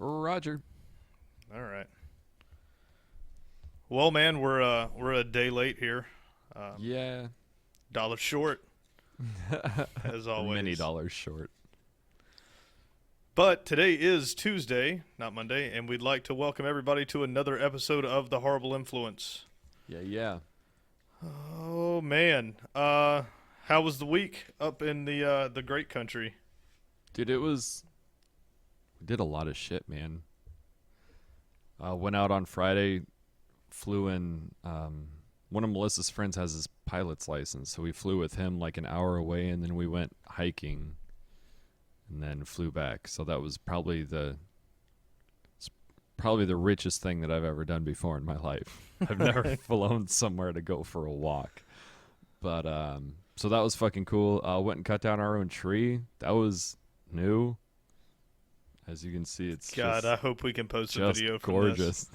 Roger. All right. Well, man, we're a day late here. Yeah. Dollar short, as We're many always. dollars short. But today is Tuesday, not Monday, and we'd like to welcome everybody to another episode of The Horrible Influence. Yeah. Oh man, how was the week up in the great country? Dude, we did a lot of shit, man. Went out on Friday, flew in, one of Melissa's friends has his pilot's license, so we flew with him like an hour away, and then we went hiking, and then flew back. So that was probably the richest thing that I've ever done before in my life. I've never flown somewhere to go for a walk. But so that was fucking cool. Went and cut down our own tree. That was new. As you can see, it's God, just, I hope we can post a just video from gorgeous.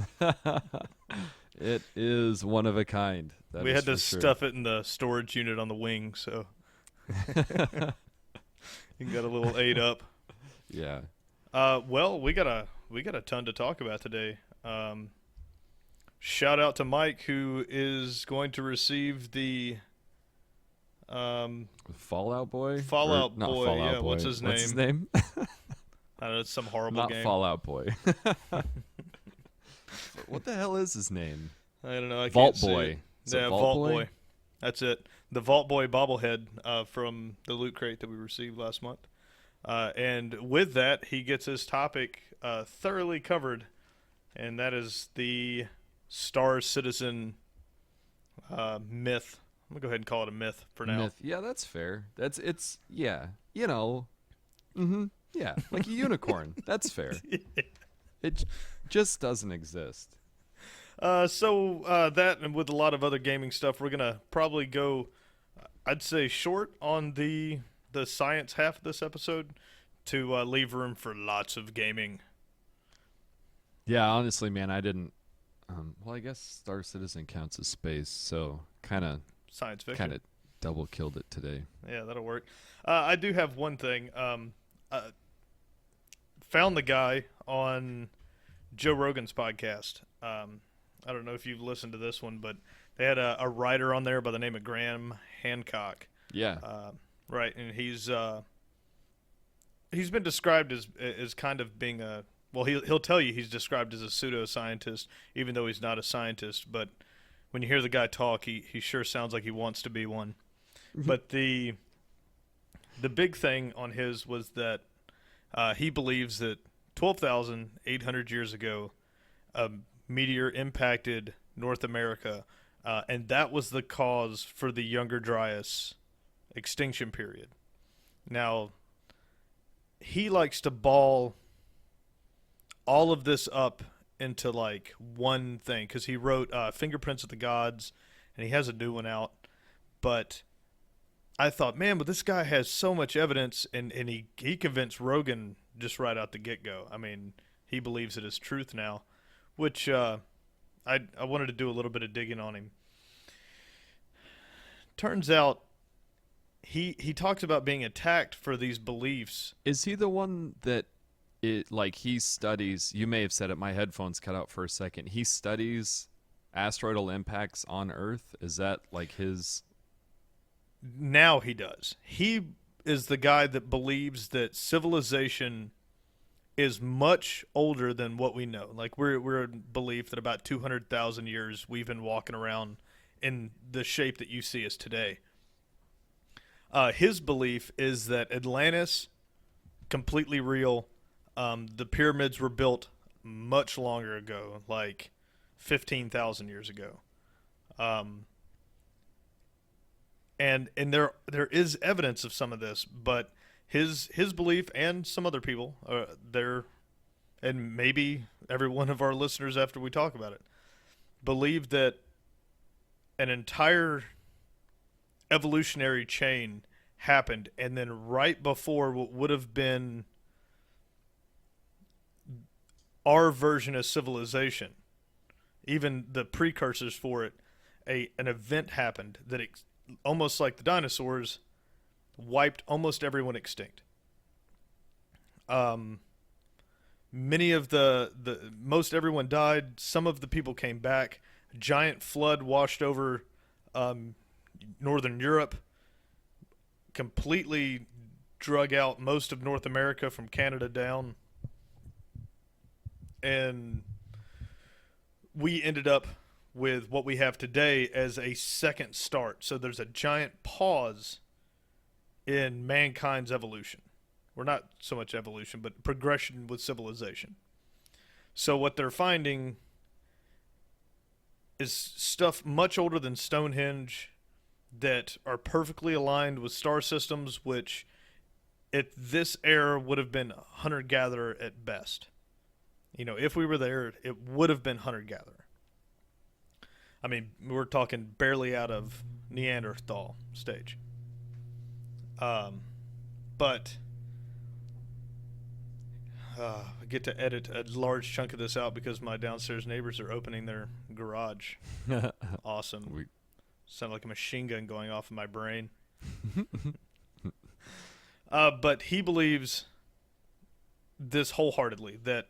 It is one of a kind. this. We had to stuff it in the storage unit on the wing, so you got a little 8 up. Yeah. Well, we got a ton to talk about today. Shout out to Mike, who is going to receive the Fallout Boy? Fallout Or, not Boy, Fallout yeah, Boy. what's his What's his name? name? I don't know, it's some horrible Not game. Fallout Boy. What the hell is his name? I don't know. I Vault can't see Boy. it. Is it Yeah, Vault Boy? That's it. The Vault Boy bobblehead from the Loot Crate that we received last month. And with that, he gets his topic thoroughly covered, and that is the Star Citizen myth. I'm going to go ahead and call it a myth for now. Myth. Yeah, that's fair. Yeah. Yeah, like a unicorn. That's fair. It just doesn't exist. So that, and with a lot of other gaming stuff, we're going to probably go, I'd say, short on the science half of this episode to leave room for lots of gaming. Yeah, honestly, man, I didn't. Well, I guess Star Citizen counts as space, so kind of Science fiction. double killed it today. Yeah, that'll work. I do have one thing. Found the guy on Joe Rogan's podcast. I don't know if you've listened to this one, but they had a writer on there by the name of Graham Hancock. Yeah. Right, and he's been described as kind of being a, well, he'll tell you he's described as a pseudoscientist, even though he's not a scientist. But when you hear the guy talk, he sure sounds like he wants to be one. But the big thing on his was that he believes that 12,800 years ago, a meteor impacted North America, and that was the cause for the Younger Dryas extinction period. Now, he likes to ball all of this up into like one thing, because he wrote Fingerprints of the Gods, and he has a new one out. But I thought, man, but this guy has so much evidence, and he convinced Rogan just right out the get-go. I mean, he believes it is truth now, which I wanted to do a little bit of digging on him. Turns out he talks about being attacked for these beliefs. Is he the one that he studies? You may have said it. My headphones cut out for a second. He studies asteroidal impacts on Earth. Is that like his? Now he does. He is the guy that believes that civilization is much older than what we know. Like we're in belief that about 200,000 years we've been walking around in the shape that you see us today. His belief is that Atlantis, completely real. The pyramids were built much longer ago, like 15,000 years ago. And there is evidence of some of this, but his belief, and some other people there, and maybe every one of our listeners after we talk about it, believe that an entire evolutionary chain happened, and then right before what would have been our version of civilization, even the precursors for it, an event happened that almost like the dinosaurs, wiped almost everyone extinct. Many of the most everyone died. Some of the people came back. A giant flood washed over northern Europe, completely drug out most of North America from Canada down, and we ended up with what we have today as a second start. So there's a giant pause in mankind's evolution. We're not so much evolution, but progression with civilization. So what they're finding is stuff much older than Stonehenge that are perfectly aligned with star systems, which at this era would have been hunter-gatherer at best. You know, if we were there, it would have been hunter-gatherer. I mean, we're talking barely out of Neanderthal stage. But I get to edit a large chunk of this out because my downstairs neighbors are opening their garage. Awesome. Sound like a machine gun going off in my brain. But he believes this wholeheartedly, that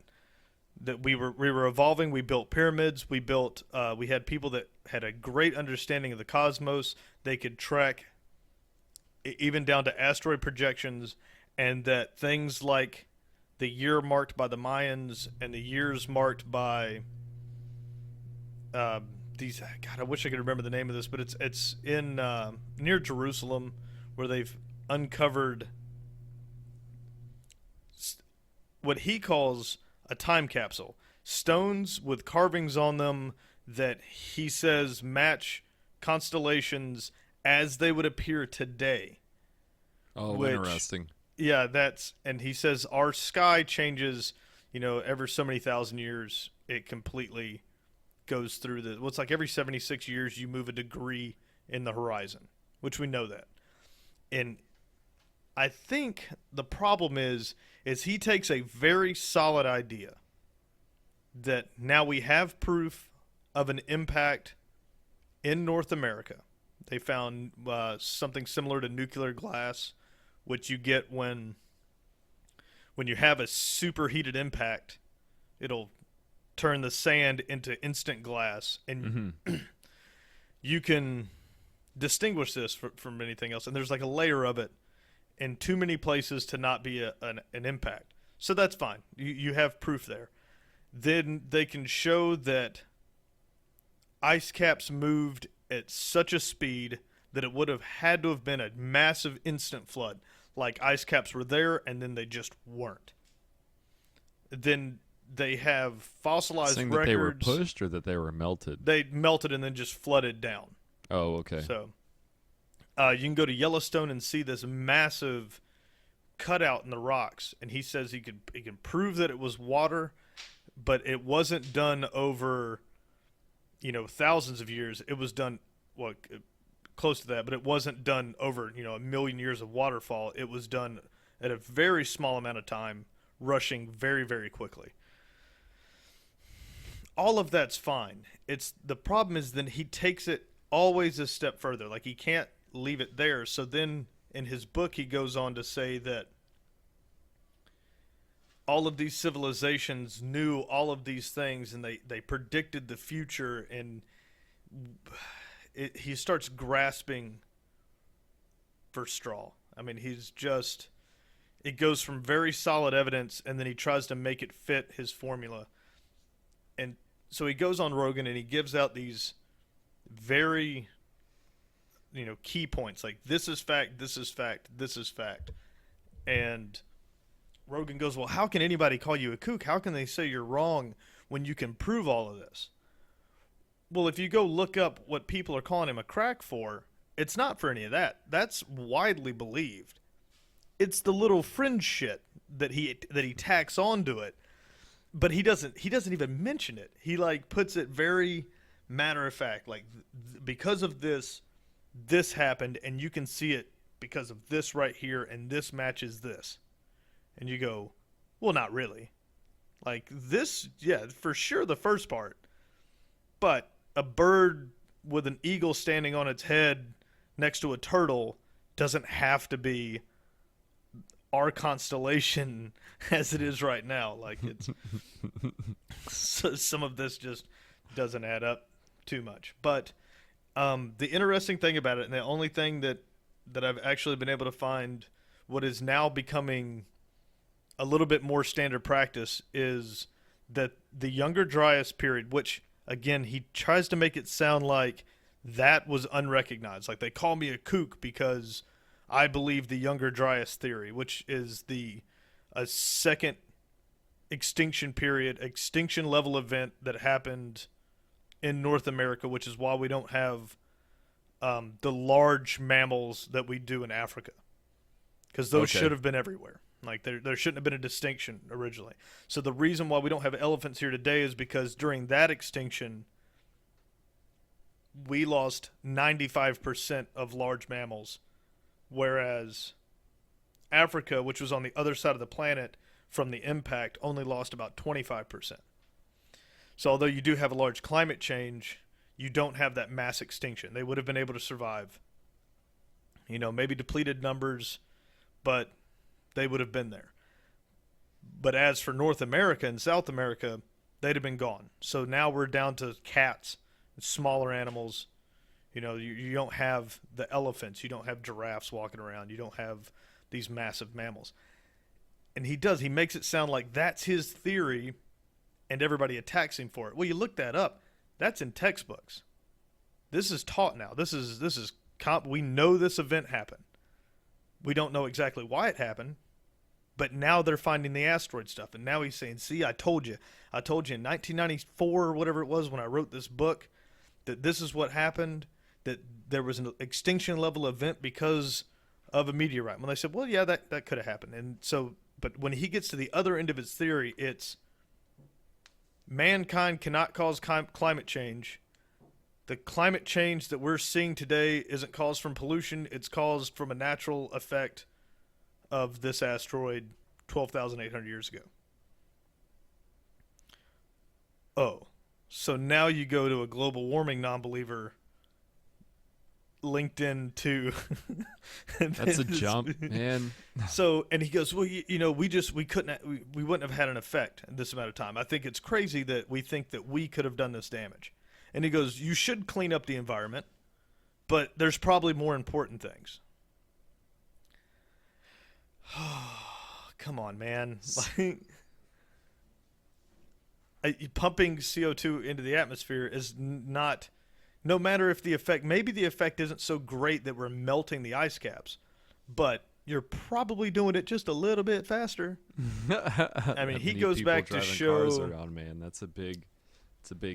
we were evolving. We built pyramids. We had people that had a great understanding of the cosmos. They could track even down to asteroid projections, and that things like the year marked by the Mayans and the years marked by these. God, I wish I could remember the name of this, but it's in near Jerusalem, where they've uncovered what he calls a time capsule. Stones with carvings on them that he says match constellations as they would appear today. Oh, interesting. Yeah, and he says our sky changes, every so many thousand years. It completely goes through it's like every 76 years you move a degree in the horizon, which we know that. And I think the problem is he takes a very solid idea that now we have proof of an impact in North America. They found something similar to nuclear glass, which you get when you have a superheated impact. It'll turn the sand into instant glass, and you can distinguish this from anything else. And there's like a layer of it in too many places to not be an impact. So that's fine. You have proof there. Then they can show that ice caps moved at such a speed that it would have had to have been a massive instant flood. Like ice caps were there and then they just weren't. Then they have fossilized Saying records. That they were pushed or that they were melted? They melted and then just flooded down. Oh, okay. So you can go to Yellowstone and see this massive cutout in the rocks, and he says he can prove that it was water, but it wasn't done over thousands of years. It was done close to that, but it wasn't done over a million years of waterfall. It was done at a very small amount of time, rushing very, very quickly. All of that's fine. The problem is then he takes it always a step further. Like, he can't leave it there. So then in his book he goes on to say that all of these civilizations knew all of these things, and they predicted the future, and he starts grasping for straw. I mean, it goes from very solid evidence, and then he tries to make it fit his formula. And so he goes on Rogan and he gives out these very key points, like this is fact, this is fact, this is fact. And Rogan goes, well, how can anybody call you a kook? How can they say you're wrong when you can prove all of this? Well, if you go look up what people are calling him a crack for, it's not for any of that. That's widely believed. It's the little fringe shit that he tacks onto it, but he doesn't even mention it. He puts it very matter of fact, like because of this happened, and you can see it because of this right here, and this matches this. And you go, well, not really. Like this, yeah, for sure the first part. But a bird with an eagle standing on its head next to a turtle doesn't have to be our constellation as it is right now. Like it's so some of this just doesn't add up too much. But the interesting thing about it, and the only thing that I've actually been able to find, what is now becoming a little bit more standard practice, is that the Younger Dryas period, which again he tries to make it sound like that was unrecognized, like they call me a kook because I believe the Younger Dryas theory, which is a second extinction period, extinction level event that happened in North America, which is why we don't have the large mammals that we do in Africa, because those should have been everywhere. Like there shouldn't have been a distinction originally. So the reason why we don't have elephants here today is because during that extinction, we lost 95% of large mammals, whereas Africa, which was on the other side of the planet from the impact, only lost about 25%. So although you do have a large climate change, you don't have that mass extinction. They would have been able to survive. You know, maybe depleted numbers, but they would have been there. But as for North America and South America, they'd have been gone. So now we're down to cats, smaller animals. You know, you don't have the elephants. You don't have giraffes walking around. You don't have these massive mammals. And he makes it sound like that's his theory, and everybody attacks him for it. Well, you look that up. That's in textbooks. This is taught now. We know this event happened. We don't know exactly why it happened, but now they're finding the asteroid stuff. And now he's saying, see, I told you in 1994 or whatever it was when I wrote this book, that this is what happened, that there was an extinction level event because of a meteorite. When they said, well, yeah, that could have happened. And so, but when he gets to the other end of his theory, it's mankind cannot cause climate change. The climate change that we're seeing today isn't caused from pollution. It's caused from a natural effect of this asteroid 12,800 years ago. Oh, so now you go to a global warming non-believer linked into That's a jump, man. So, and he goes, well, you know, we wouldn't have had an effect in this amount of time. I think it's crazy that we think that we could have done this damage. And he goes, you should clean up the environment, but there's probably more important things. Come on, man. Like, pumping CO2 into the atmosphere is not, no matter if the effect, maybe the effect isn't so great that we're melting the ice caps, but you're probably doing it just a little bit faster. I mean, he goes back to show cars around, man. It's a big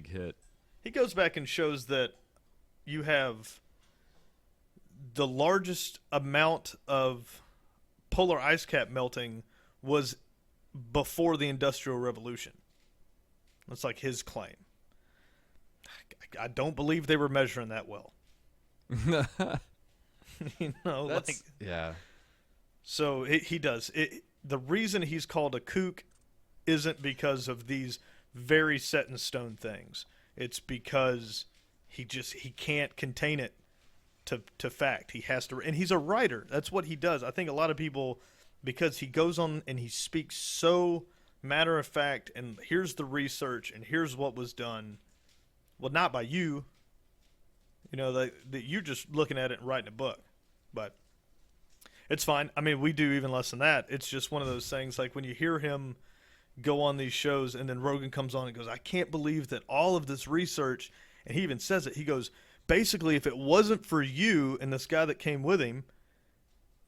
hit. He goes back and shows that you have the largest amount of polar ice cap melting was before the Industrial Revolution. That's like his claim. I don't believe they were measuring that well. You know, yeah. So he does. The reason he's called a kook isn't because of these very set in stone things. It's because he can't contain it to fact. He has to, and he's a writer. That's what he does. I think a lot of people, because he goes on and he speaks so matter of fact, and here's the research, and here's what was done. Well, not by you. You know, that you're just looking at it and writing a book. But it's fine. I mean, we do even less than that. It's just one of those things, like when you hear him go on these shows and then Rogan comes on and goes, I can't believe that all of this research, and he even says it, he goes, basically, if it wasn't for you and this guy that came with him,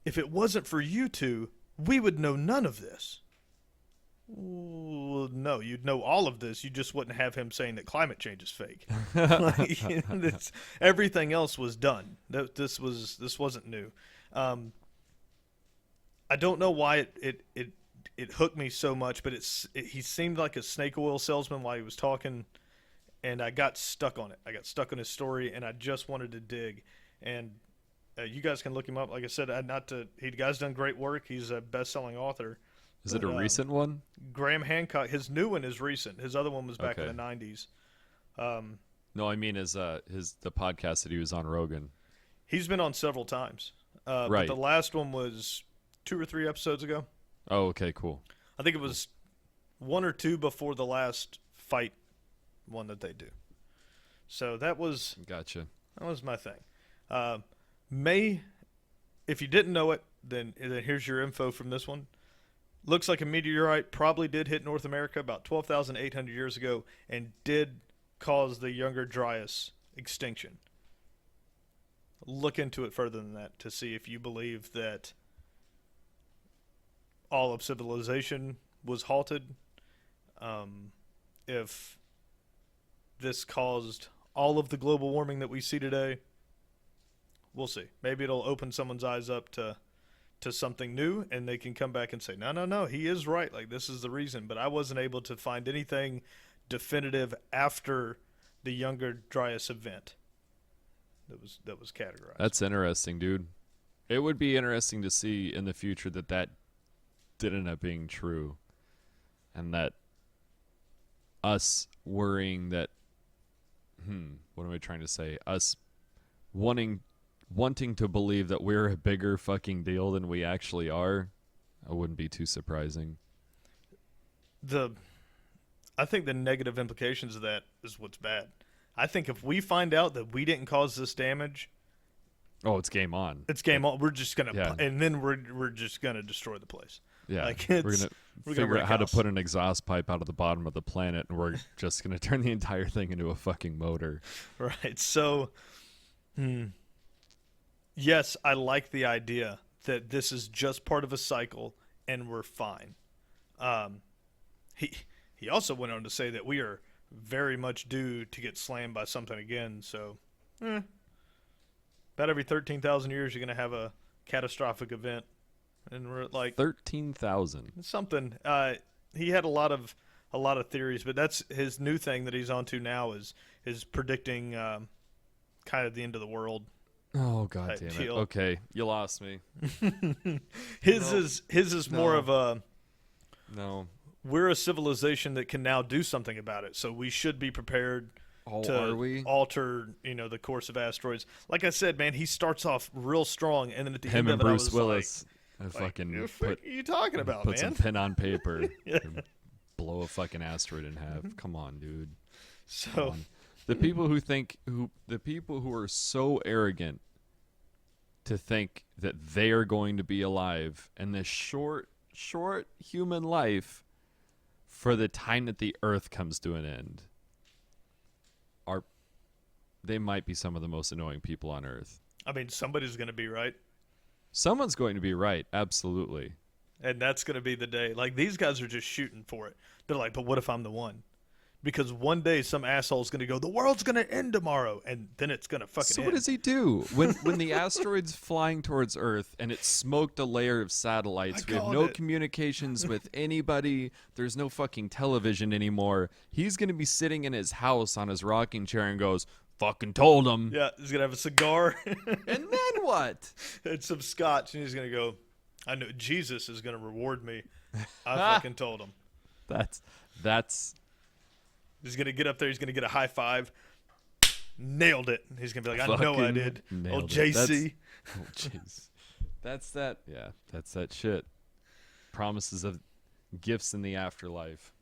if it wasn't for you two, we would know none of this. Well, no, you'd know all of this. You just wouldn't have him saying that climate change is fake. Like, you know, everything else was done. This wasn't new. I don't know why it hooked me so much, but he seemed like a snake oil salesman while he was talking, and I got stuck on it. I got stuck on his story, and I just wanted to dig. And you guys can look him up. Like I said, the guy's done great work. He's a best-selling authar. Is it a recent one? Graham Hancock. His new one is recent. His other one was back in the 90s. No, I mean the podcast that he was on Rogan. He's been on several times. Right. But the last one was 2 or 3 episodes ago. Oh, okay, cool. I think it was 1 or 2 before the last fight one that they do. So that was Gotcha. my thing. May, if you didn't know it, then here's your info from this one. Looks like a meteorite probably did hit North America about 12,800 years ago and did cause the Younger Dryas extinction. Look into it further than that to see if you believe that all of civilization was halted. If this caused all of the global warming that we see today, we'll see. Maybe it'll open someone's eyes up to something new, and they can come back and say, no, he is right. Like, this is the reason. But I wasn't able to find anything definitive after the Younger Dryas event that was categorized. That's interesting, dude. It would be interesting to see in the future that did end up being true, and that us worrying that what am I trying to say? Us wanting to believe that we're a bigger fucking deal than we actually are, I wouldn't be too surprising. I think the negative implications of that is what's bad. I think if we find out that we didn't cause this damage, oh, it's game on. It's game on. We're just gonna, Yeah. and then we're just gonna destroy the place. Yeah, Like, we're gonna figure out how to house. put an exhaust pipe out of the bottom of the planet, and we're just gonna turn the entire thing into a fucking motor. Right. So, yes, I like the idea that this is just part of a cycle and we're fine. He also went on to say that we are very much due to get slammed by something again. So, about every 13,000 years, you're going to have a catastrophic event, and we're like 13,000. something. He had a lot of theories, but that's his new thing that he's onto now is predicting kind of the end of the world. Oh god Type damn it! deal. Okay, you lost me. His No. is more No. of a, No. we're a civilization that can now do something about it, so we should be prepared Oh, to are we? alter, the course of asteroids. Like I said, man, he starts off real strong, and then at the Him end and of it, Bruce I was Willis like, fucking "The put frick are you talking about, put man?" some pen on paper. Yeah. And blow a fucking asteroid in half. Come on, dude. Come So on. The people who are so arrogant to think that they are going to be alive in this short human life for the time that the earth comes to an end they might be some of the most annoying people on earth. I mean, somebody's going to be right, Someone's going to be right, absolutely. and that's going to be the day. Like, these guys are just shooting for it. They're like, but what if I'm the one? Because one day some asshole's going to go, the world's going to end tomorrow, and then it's going to fucking So end. what does he do when the asteroid's flying towards Earth and it smoked a layer of satellites? I We have called no it. communications with anybody. There's no fucking television anymore. He's gonna be sitting in his house on his rocking chair and goes, "Fucking told him." Yeah, he's going to have a cigar And then what? and some scotch, and he's going to go, I know Jesus is going to reward me. I fucking told him. That's He's going to get up there. He's going to get a high five. Nailed it. He's going to be like, I know I fucking did. nailed Oh, it. JC. Oh jeez. That's that shit. Promises of gifts in the afterlife.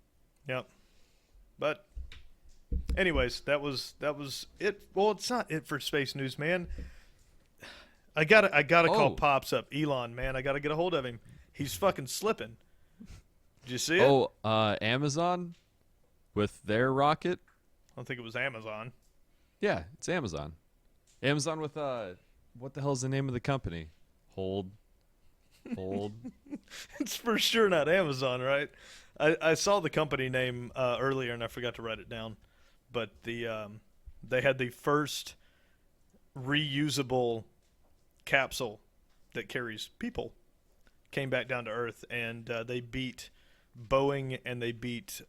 Yep. But anyways, that was it. Well, it's not it for space news, man. I gotta call Oh. Pops up. Elon, man, I gotta get a hold of him. He's fucking slipping. Did you see it? Oh, Amazon with their rocket. I don't think it was Amazon. Yeah, it's Amazon. Amazon with what the hell's the name of the company? Hold. It's for sure not Amazon, right? I saw the company name earlier and I forgot to write it down. But they had the first reusable capsule that carries people came back down to Earth, and they beat Boeing and they beat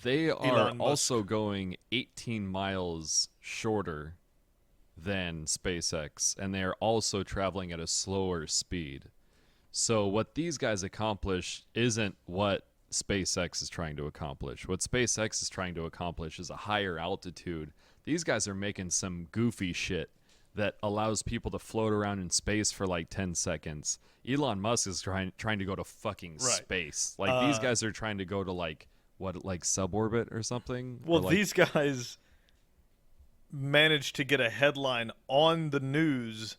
They are Elon Musk. also going 18 miles shorter than SpaceX, and they are also traveling at a slower speed. So what these guys accomplish isn't what SpaceX is trying to accomplish. What SpaceX is trying to accomplish is a higher altitude. These guys are making some goofy shit that allows people to float around in space for like 10 seconds. Elon Musk is trying to go to fucking Right. space. Like these guys are trying to go to like suborbit or something. Well, Or, like, these guys managed to get a headline on the news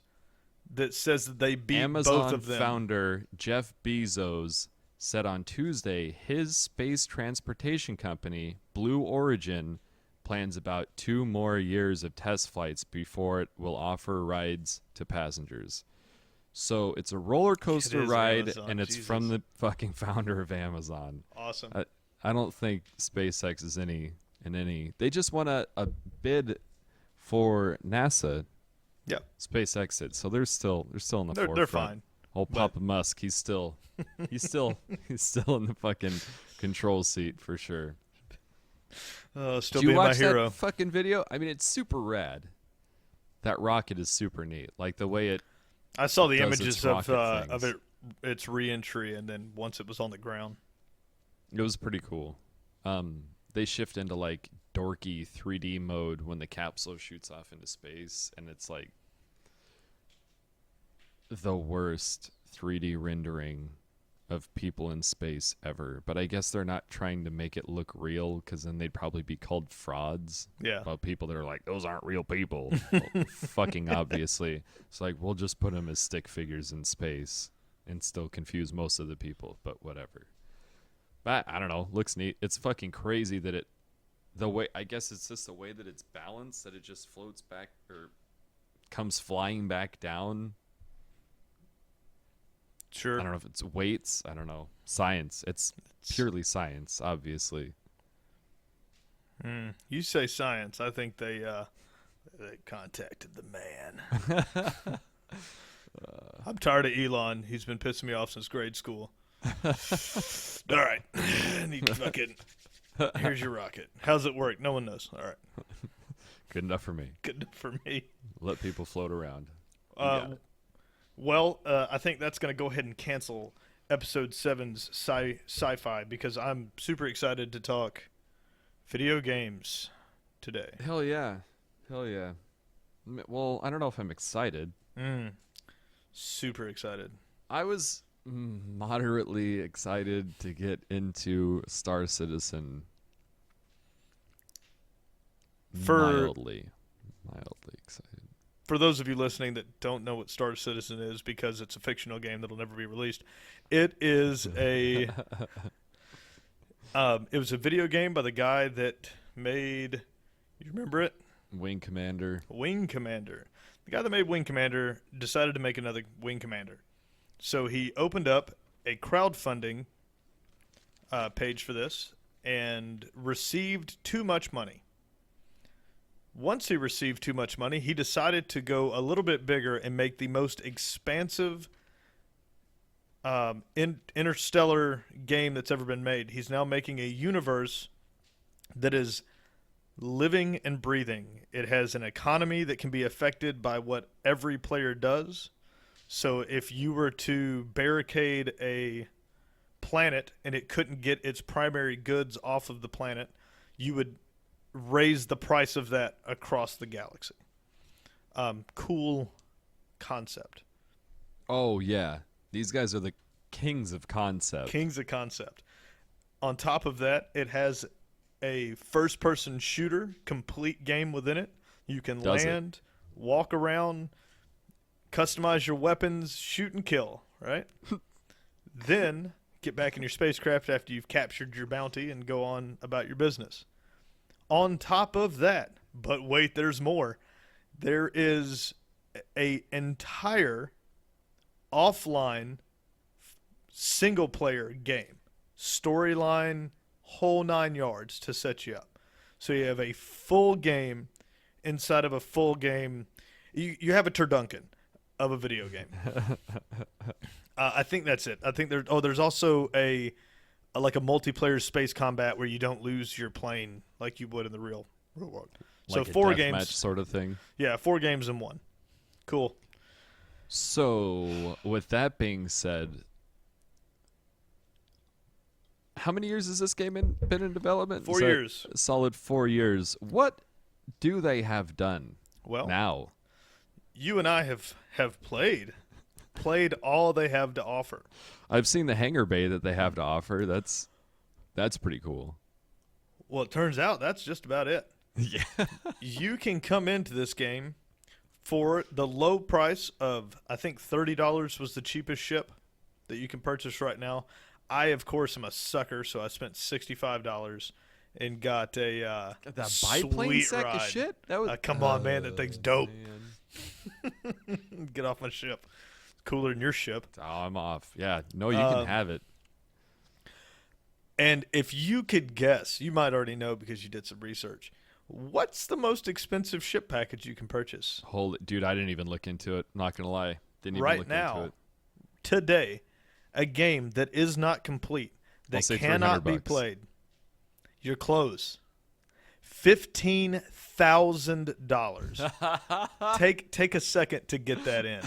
that says that they beat Amazon both of them. founder Jeff Bezos said on Tuesday his space transportation company, Blue Origin, plans about 2 more years of test flights before it will offer rides to passengers. So it's a roller coaster is ride, Amazon, and it's Jesus. from the fucking founder of Amazon. Awesome. I don't think SpaceX is in any. They just won a bid for NASA. Yep. SpaceX did, so they're still in the forefront. They're fine. Old Papa Musk, he's still in the fucking control seat for sure. Still Did you being my watch hero. that fucking video? I mean, it's super rad. That rocket is super neat. Like the way it. I saw the does its images rocket of things. its re-entry, and then once it was on the ground. It was pretty cool. They shift into like dorky 3D mode when the capsule shoots off into space, and it's like the worst 3D rendering of people in space ever. But I guess they're not trying to make it look real, because then they'd probably be called frauds. Yeah. About people that are like, those aren't real people. Well, fucking obviously. It's like, we'll just put them as stick figures in space and still confuse most of the people, but whatever. But I don't know. Looks neat. It's fucking crazy that I guess it's just the way that it's balanced, that it just floats back or comes flying back down. Sure. I don't know if it's weights. I don't know. Science. It's purely science, obviously. You say science. I think they contacted the man. I'm tired of Elon. He's been pissing me off since grade school. All right. Here's your rocket. How's it work? No one knows. All right. Good enough for me. Good for me. Let people float around. You got it. Well, I think that's going to go ahead and cancel episode 7's sci-fi, because I'm super excited to talk video games today. Hell yeah. Well, I don't know if I'm excited. Super excited. I was moderately excited to get into Star Citizen. Mildly excited. For those of you listening that don't know what Star Citizen is, because it's a fictional game that'll never be released, it is it was a video game by the guy that made, you remember it? Wing Commander. Wing Commander. The guy that made Wing Commander decided to make another Wing Commander. So he opened up a crowdfunding page for this and received too much money. Once he received too much money, he decided to go a little bit bigger and make the most expansive interstellar game that's ever been made. He's now making a universe that is living and breathing. It has an economy that can be affected by what every player does. So if you were to barricade a planet and it couldn't get its primary goods off of the planet, you would raise the price of that across the galaxy. Cool concept. Oh, yeah. These guys are the kings of concept. Kings of concept. On top of that, it has a first-person shooter, complete game within it. You can land, walk around, customize your weapons, shoot and kill, right? Then get back in your spacecraft after you've captured your bounty and go on about your business. On top of that, but wait, there's more. There is a entire offline single-player game, storyline, whole 9 yards to set you up. So you have a full game inside of a full game. You have a Turduncan of a video game. I think that's it. I think there's also a multiplayer space combat where you don't lose your plane like you would in the real world. Like So a 4 deathmatch games sort of thing. Yeah, 4 games in 1. Cool. So, with that being said, how many years has this game been in development? 4 years. Solid 4 years. What do they have done Well, now? you and I have played all they have to offer. I've seen the hangar bay that they have to offer. That's pretty cool. Well, it turns out that's just about it. Yeah. You can come into this game for the low price of, I think $30 was the cheapest ship that you can purchase right now. I, of course, am a sucker, so I spent $65 and got a That biplane sweet sack ride. of shit? That was Come on, man, that thing's dope. Man. Get off my ship. It's cooler than your ship. Oh, I'm off. Yeah. No, you can have it. And if you could guess, you might already know because you did some research. What's the most expensive ship package you can purchase? Holy dude, I didn't even look into it. Not gonna lie. Didn't even Right look now, into it. today, a game that is not complete, I'll that say cannot be $300. played. You're close. $15,000. Take a second to get that in.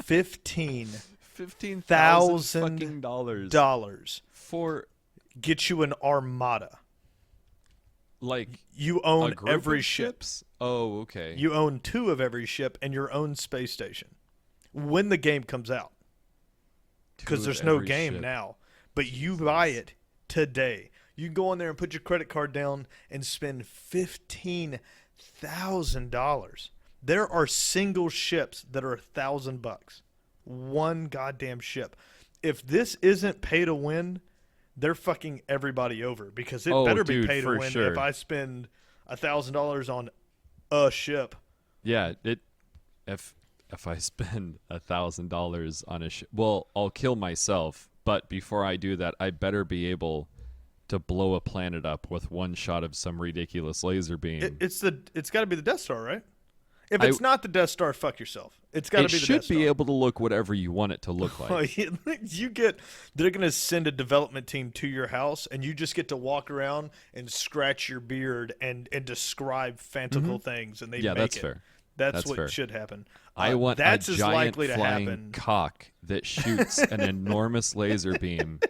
$15,000 dollars for get you an armada. like You a own group every of ship. ships. Oh, okay. You own 2 of every ship and your own space station when the game comes out. Because there's no game now. But you buy it today. You can go on there and put your credit card down and spend $15,000. There are single ships that are $1,000. One goddamn ship. If this isn't pay to win, they're fucking everybody over because it better be pay to win sure. if I spend $1,000 on a ship. Yeah, if I spend $1,000 on a ship, well, I'll kill myself. But before I do that, I better be able to blow a planet up with one shot of some ridiculous laser beam. It's got to be the Death Star, right? If it's not the Death Star, fuck yourself. It's got to be the Death Star. It should be able to look whatever you want it to look like. They're going to send a development team to your house, and you just get to walk around and scratch your beard and describe fantastical things, and they make that's it. fair. That's That's what fair. should happen. I want that's a as giant likely to flying happen. cock that shoots an enormous laser beam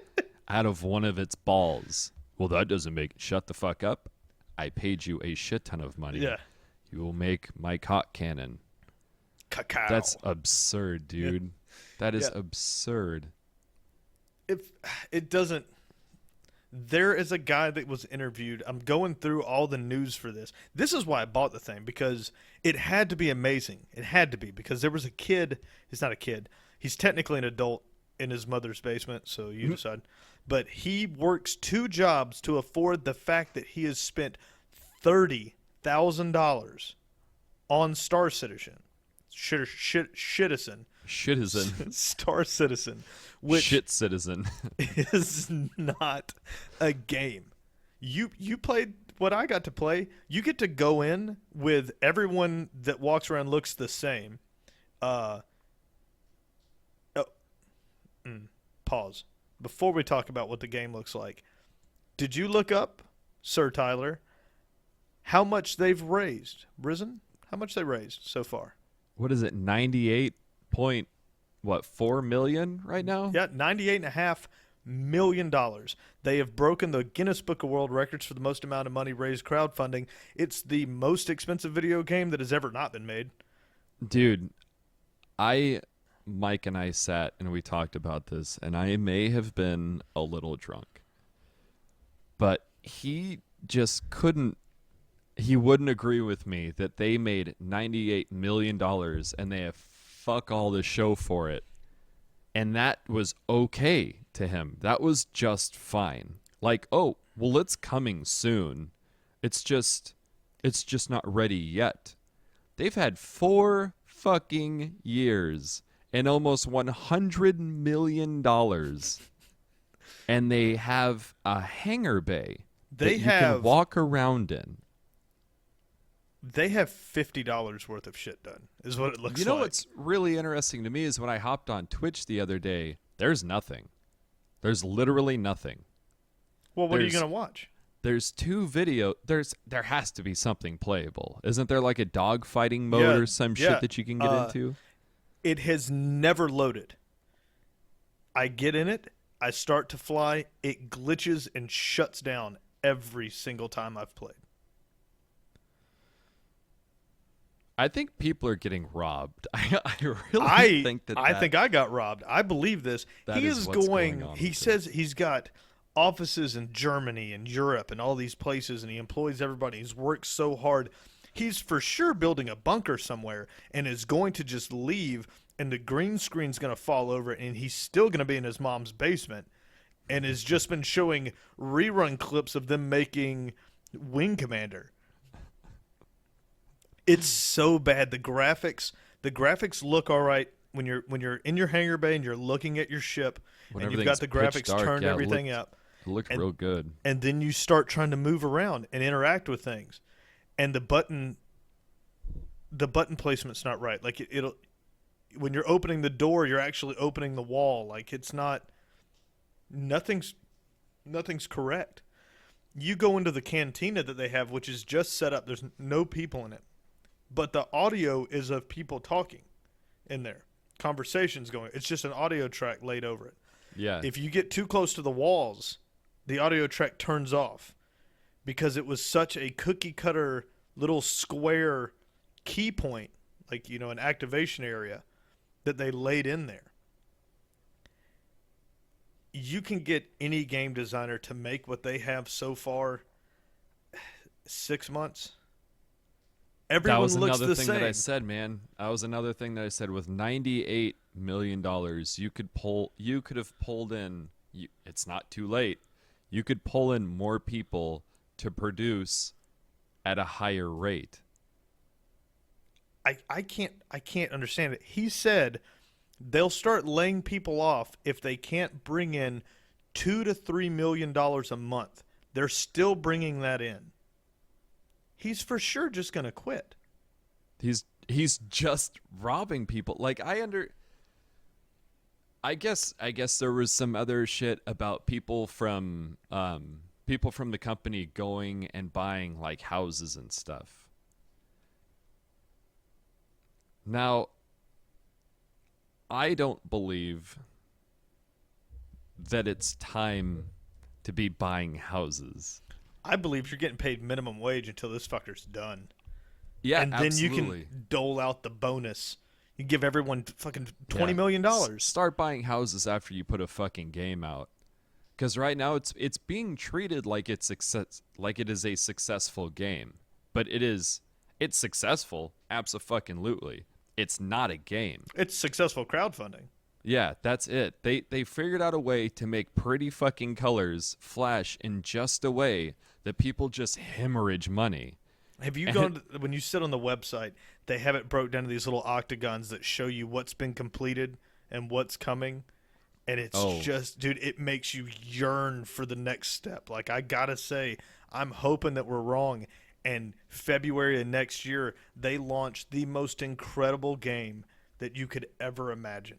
out of one of its balls. Well, that doesn't make it. Shut the fuck up. I paid you a shit ton of money. Yeah. You will make my cock cannon. Cacao. That's absurd, dude. Yeah. That is Yeah. absurd. If it doesn't, there is a guy that was interviewed. I'm going through all the news for this. This is why I bought the thing, because it had to be amazing. It had to be, because there was a kid. He's not a kid. He's technically an adult in his mother's basement, so you decide. But he works 2 jobs to afford the fact that he has spent $30,000 on Star Citizen. Citizen. Shitizen. Star Citizen. Which Shit citizen. is not a game. You played what I got to play. You get to go in with everyone that walks around looks the same. Pause. Before we talk about what the game looks like, did you look up, Sir Tyler, how much they've risen? How much they raised so far? What is it? 98.4 million right now? Yeah, $98.5 million. They have broken the Guinness Book of World Records for the most amount of money raised crowdfunding. It's the most expensive video game that has ever not been made. Dude, Mike and I sat and we talked about this, and I may have been a little drunk. But he just he wouldn't agree with me that they made $98 million and they have fuck all the show for it. And that was okay to him. That was just fine. Like, oh, well, it's coming soon. It's just not ready yet. They've had 4 fucking years and almost $100 million. And they have a hangar bay that you can walk around in. They have $50 worth of shit done, is what it looks like. You know what's really interesting to me is when I hopped on Twitch the other day, there's nothing. There's literally nothing. Well, what are you going to watch? There's 2 videos. There has to be something playable. Isn't there like a dog fighting mode or some shit that you can get into? It has never loaded. I get in it. I start to fly. It glitches and shuts down every single time I've played. I think people are getting robbed. I really I think that I think I got robbed. I believe this. that He is is what's going. going on He with says he's got offices in Germany and Europe and all these places, and he employs everybody. He's worked so hard. He's for sure building a bunker somewhere, and is going to just leave, and the green screen's going to fall over, and he's still going to be in his mom's basement, and has just been showing rerun clips of them making Wing Commander. It's so bad. The graphics look all right when you're in your hangar bay and you're looking at your ship when and you've got everything's the pitch graphics dark, turned yeah, everything up, it looked and- real good. and then you start trying to move around and interact with things, and the button placement's not right. Like it'll when you're opening the door, you're actually opening the wall. Like it's not nothing's correct. You go into the cantina that they have, which is just set up. There's no people in it, but the audio is of people talking in there, conversations going. It's just an audio track laid over it. Yeah. If you get too close to the walls, the audio track turns off because it was such a cookie cutter little square key point, like, an activation area that they laid in there. You can get any game designer to make what they have so far 6 months. Everyone that was looks another the thing same. that I said, man. That was another thing that I said. With $98 million, you could have pulled in. It's not too late. You could pull in more people to produce at a higher rate. I can't understand it. He said they'll start laying people off if they can't bring in $2 to $3 million a month. They're still bringing that in. He's for sure just going to quit. He's just robbing people. Like I guess there was some other shit about people from the company going and buying like houses and stuff. Now, I don't believe that it's time to be buying houses. I believe you're getting paid minimum wage until this fucker's done. Yeah, and then absolutely. you can dole out the bonus. You give everyone fucking $20 million. Start buying houses after you put a fucking game out. Because right now it's being treated like it is a successful game, but it's successful, abso-fucking-lutely. It's not a game. It's successful crowdfunding. Yeah, that's it. They figured out a way to make pretty fucking colors flash in just a way that people just hemorrhage money. Have you gone to, when you sit on the website, they have it broke down to these little octagons that show you what's been completed and what's coming. And it's just, dude, it makes you yearn for the next step. Like, I gotta say, I'm hoping that we're wrong. And February of next year, they launch the most incredible game that you could ever imagine.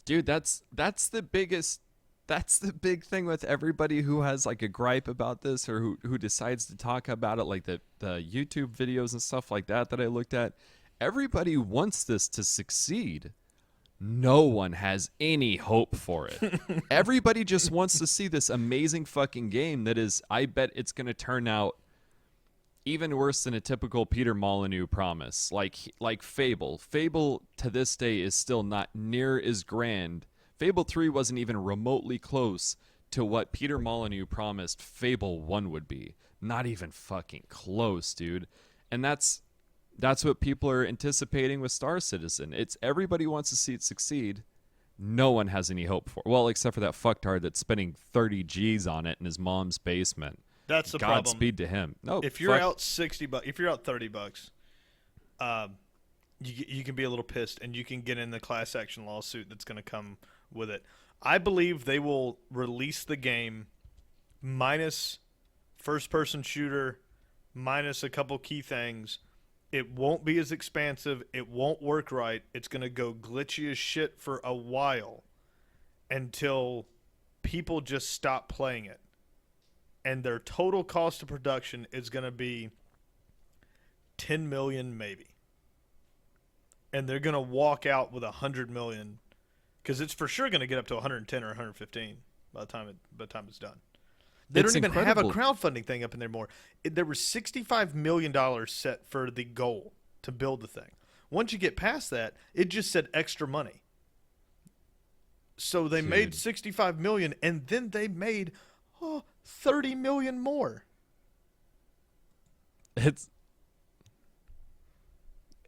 Dude, that's the big thing with everybody who has like a gripe about this or who decides to talk about it, like the YouTube videos and stuff like that I looked at. Everybody wants this to succeed. No one has any hope for it. Everybody just wants to see this amazing fucking game that is, I bet it's going to turn out even worse than a typical Peter Molyneux promise. Like Fable. Fable to this day is still not near as grand. Fable 3 wasn't even remotely close to what Peter Molyneux promised Fable 1 would be. Not even fucking close, dude. And that's what people are anticipating with Star Citizen. It's everybody wants to see it succeed. No one has any hope for it. Well, except for that fucktard that's spending 30 G's on it in his mom's basement. That's the problem. Godspeed to him. No, if you're out $60, if you're out $30, you can be a little pissed, and you can get in the class action lawsuit that's going to come with it. I believe they will release the game minus first-person shooter, minus a couple key things. It won't be as expansive. It won't work right. It's going to go glitchy as shit for a while until people just stop playing it. And their total cost of production is going to be $10 million maybe. And they're going to walk out with $100 million because it's for sure going to get up to 110 or 115 by the time it's done. They don't even have a crowdfunding thing up in there more. There was $65 million set for the goal to build the thing. Once you get past that, it just said extra money. So they made $65 million, and then they made $30 million more.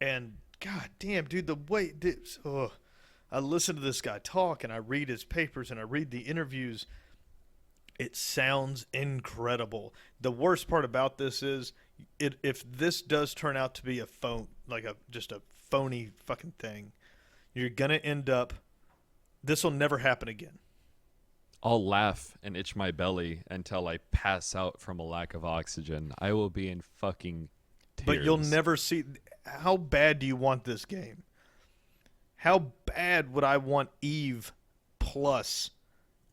And god damn, dude, the way I listen to this guy talk, and I read his papers, and I read the interviews. It sounds incredible. The worst part about this is, if this does turn out to be just a phony fucking thing, you're gonna end up. This will never happen again. I'll laugh and itch my belly until I pass out from a lack of oxygen. I will be in fucking tears. But you'll never see. How bad do you want this game? How bad would I want Eve plus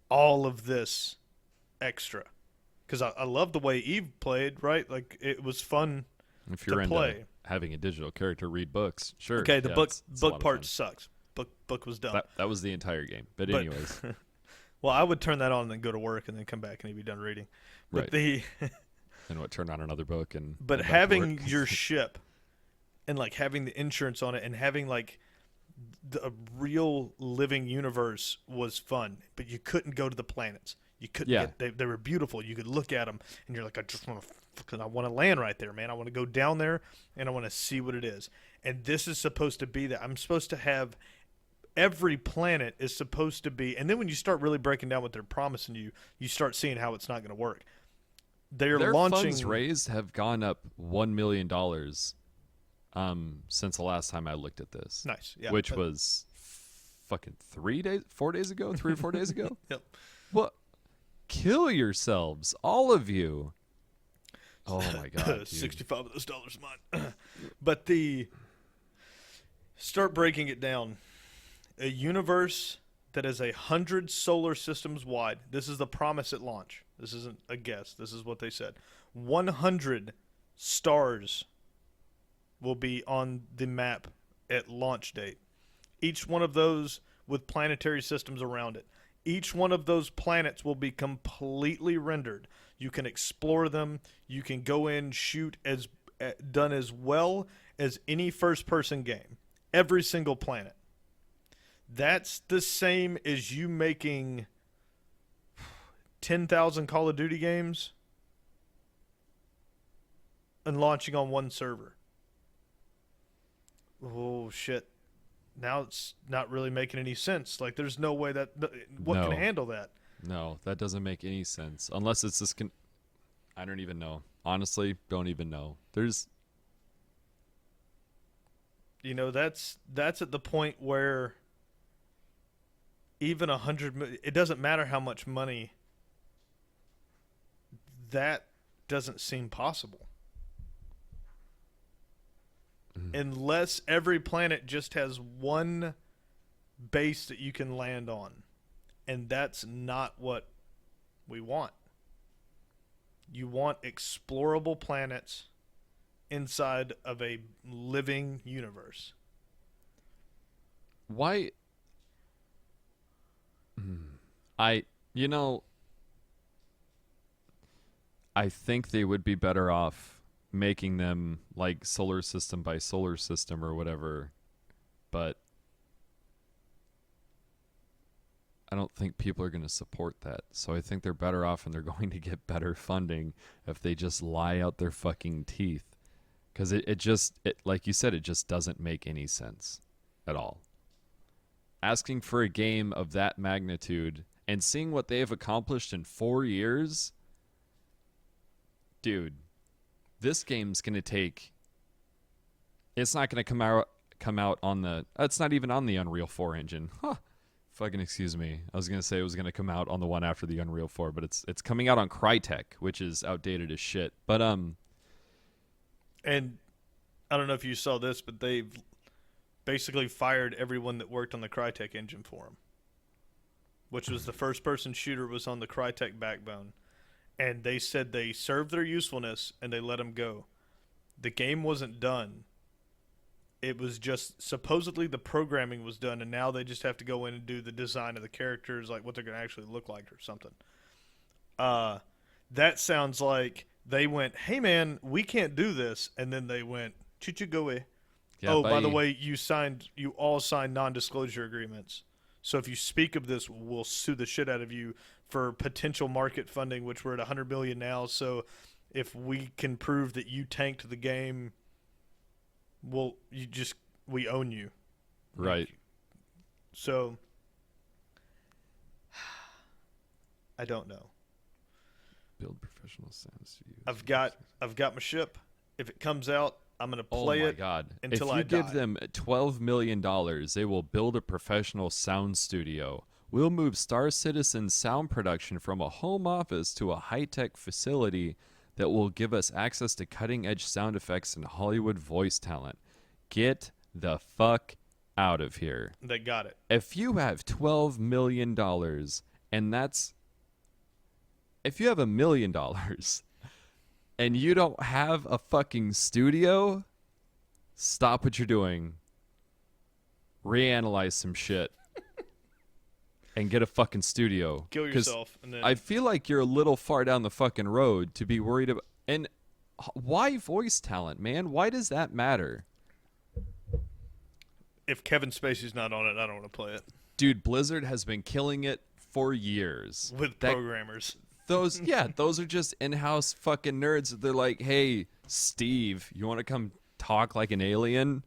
all of this extra? Because I love the way Eve played, right? Like, it was fun if you're to play. Into having a digital character read books, sure. Okay, the book part part sucks. Book was dumb. That was the entire game. But anyways. Well, I would turn that on and then go to work and then come back and he'd be done reading. But right. And turn on another book and. But having your ship, and like having the insurance on it, and having like a real living universe was fun. But you couldn't go to the planets. You couldn't. They were beautiful. You could look at them, and you're like, I want to land right there, man. I want to go down there, and I want to see what it is. And this is supposed to be that. I'm supposed to have. Every planet is supposed to be, and then when you start really breaking down what they're promising you, you start seeing how it's not going to work. Their launching funds raised have gone up $1 million since the last time I looked at this. Nice, yeah. Which was fucking 4 days ago. Yep. What? Kill yourselves, all of you. Oh my god, 65 of those dollars mine. But start breaking it down. A universe that is 100 solar systems wide. This is the promise at launch. This isn't a guess. This is what they said. 100 stars will be on the map at launch date. Each one of those with planetary systems around it. Each one of those planets will be completely rendered. You can explore them. You can go in, shoot done as well as any first-person game. Every single planet. That's the same as you making 10,000 Call of Duty games and launching on one server. Oh, shit. Now it's not really making any sense. Like, there's no way that... What can handle that? No, that doesn't make any sense. Unless it's this... I don't even know. Honestly, don't even know. There's... You know, that's at the point where... Even 100 million, it doesn't matter how much money. That doesn't seem possible. Unless every planet just has one base that you can land on. And that's not what we want. You want explorable planets inside of a living universe. Why... I think they would be better off making them like solar system by solar system or whatever, but I don't think people are going to support that. So I think they're better off, and they're going to get better funding if they just lie out their fucking teeth, because it like you said, it just doesn't make any sense at all. Asking for a game of that magnitude and seeing what they have accomplished in 4 years, dude, this game's gonna take. It's not gonna come out on the. It's not even on the Unreal 4 engine. Huh. Fucking excuse me. I was gonna say it was gonna come out on the one after the Unreal 4, but it's coming out on Crytek, which is outdated as shit. But And I don't know if you saw this, but they've basically fired everyone that worked on the Crytek engine for them, which was the first-person shooter was on the Crytek backbone. And they said they served their usefulness and they let them go. The game wasn't done. It was just supposedly the programming was done, and now they just have to go in and do the design of the characters, like what they're going to actually look like or something. That sounds like they went, hey man, we can't do this, and then they went, choo-choo, go away. Yeah, Oh, by the way, you all signed non-disclosure agreements. So if you speak of this, we'll sue the shit out of you for potential market funding, which we're at 100 million now. So if we can prove that you tanked the game, we own you. Right. So I don't know. Build professional sound studios. I've got my ship. If it comes out, I'm gonna play oh my it God. until if you I give die. them $12 million, they will build a professional sound studio. We'll move Star Citizen sound production from a home office to a high-tech facility that will give us access to cutting-edge sound effects and Hollywood voice talent. Get the fuck out of here. They got it. If you have $12 million, and that's... If you have $1 million and you don't have a fucking studio, stop what you're doing. Reanalyze some shit. And get a fucking studio. Kill 'Cause yourself. And then I feel like you're a little far down the fucking road to be worried about... And why voice talent, man? Why does that matter? if Kevin Spacey's not on it, I don't want to play it. Dude, Blizzard has been killing it for years. With programmers. Those are just in-house fucking nerds. They're like, hey, Steve, you want to come talk like an alien?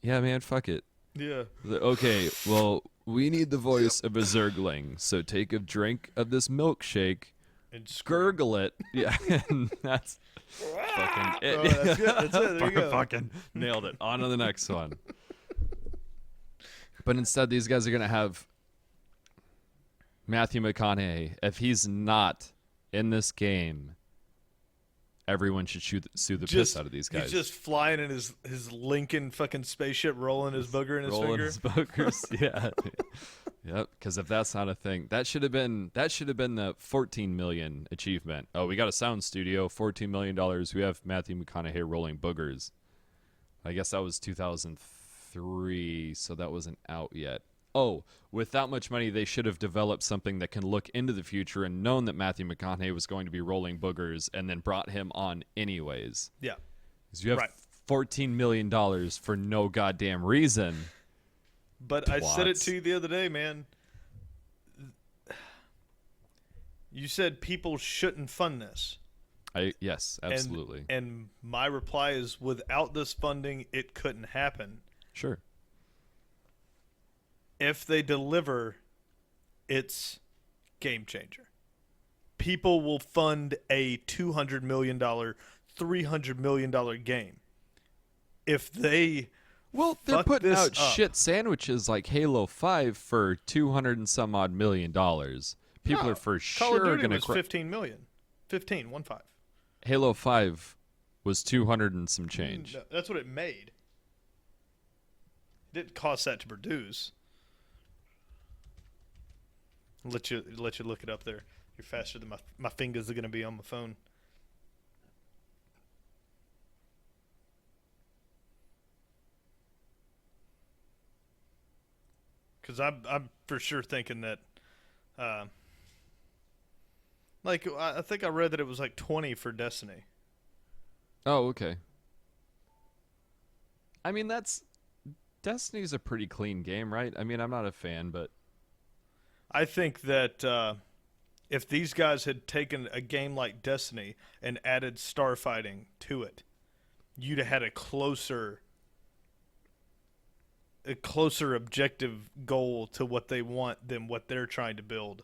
Yeah, man, fuck it. Yeah. Okay, well, we need the voice of a Zergling, so take a drink of this milkshake, And gurgle it. Yeah, and that's fucking it. Oh, that's good. That's it. There you go. Fucking nailed it. On to the next one. But instead, these guys are going to have Matthew McConaughey. If he's not in this game, everyone should sue the piss out of these guys. He's just flying in his Lincoln fucking spaceship, rolling his booger in his rolling finger. his boogers. Yeah. Yep. Because if that's not a thing, that should have been the 14 million achievement. Oh, we got a sound studio, $14 million. We have Matthew McConaughey rolling boogers. I guess that was 2003, so that wasn't out yet. Oh, with that much money, they should have developed something that can look into the future and known that Matthew McConaughey was going to be rolling boogers and then brought him on anyways. Yeah. Because you have Right. $14 million for no goddamn reason. But I said it Twats. to you the other day, man. You said people shouldn't fund this. Yes, absolutely. And my reply is, without this funding, it couldn't happen. Sure. If they deliver, it's game changer. People will fund a $200 million, $300 million game. If they Well, they're fuck putting this out up. shit sandwiches like Halo 5 for 200 and some odd $million. People No, are for Call of sure Duty going was to 15 million. 15, 1 5. Halo 5 was 200 and some change. No, that's what it made. It didn't cost that to produce. Let you look it up there. You're faster than my fingers are going to be on my phone. Because I'm for sure thinking that, I think I read that it was like 20 for Destiny. Oh, okay. I mean, Destiny's a pretty clean game, right? I mean, I'm not a fan, but I think that if these guys had taken a game like Destiny and added starfighting to it, you'd have had a closer objective goal to what they want than what they're trying to build.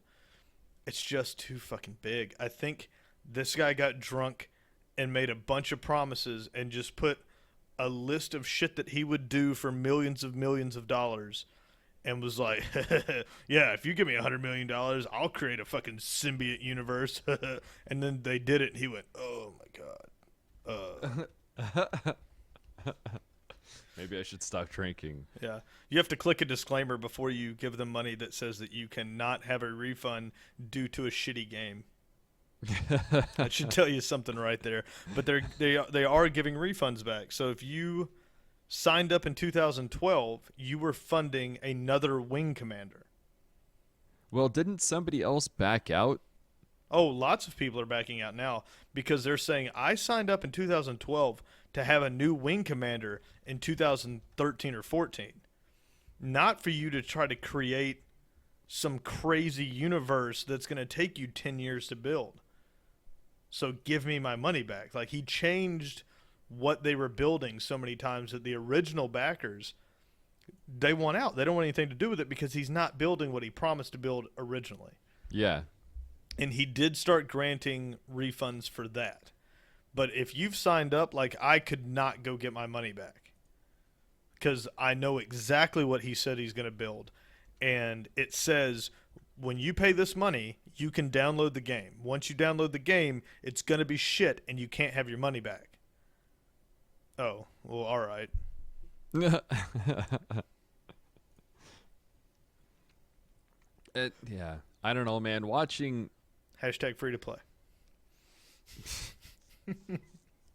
It's just too fucking big. I think this guy got drunk and made a bunch of promises and just put a list of shit that he would do for millions of dollars and was like, yeah, if you give me $100 million, I'll create a fucking symbiote universe. And then they did it and he went, oh my God. maybe I should stop drinking. Yeah. You have to click a disclaimer before you give them money that says that you cannot have a refund due to a shitty game. That should tell you something right there. But they are giving refunds back. So if you signed up in 2012, you were funding another wing commander. Well, didn't somebody else back out? Oh, lots of people are backing out now because they're saying, I signed up in 2012 to have a new wing commander in 2013 or 14. Not for you to try to create some crazy universe that's going to take you 10 years to build. So give me my money back. Like, he changed what they were building so many times that the original backers, they want out. They don't want anything to do with it because he's not building what he promised to build originally. Yeah. And he did start granting refunds for that. But if you've signed up, like, I could not go get my money back because I know exactly what he said he's going to build. And it says, when you pay this money, you can download the game. Once you download the game, it's going to be shit and you can't have your money back. Oh, well, all right. Yeah. I don't know, man. Watching Hashtag free to play.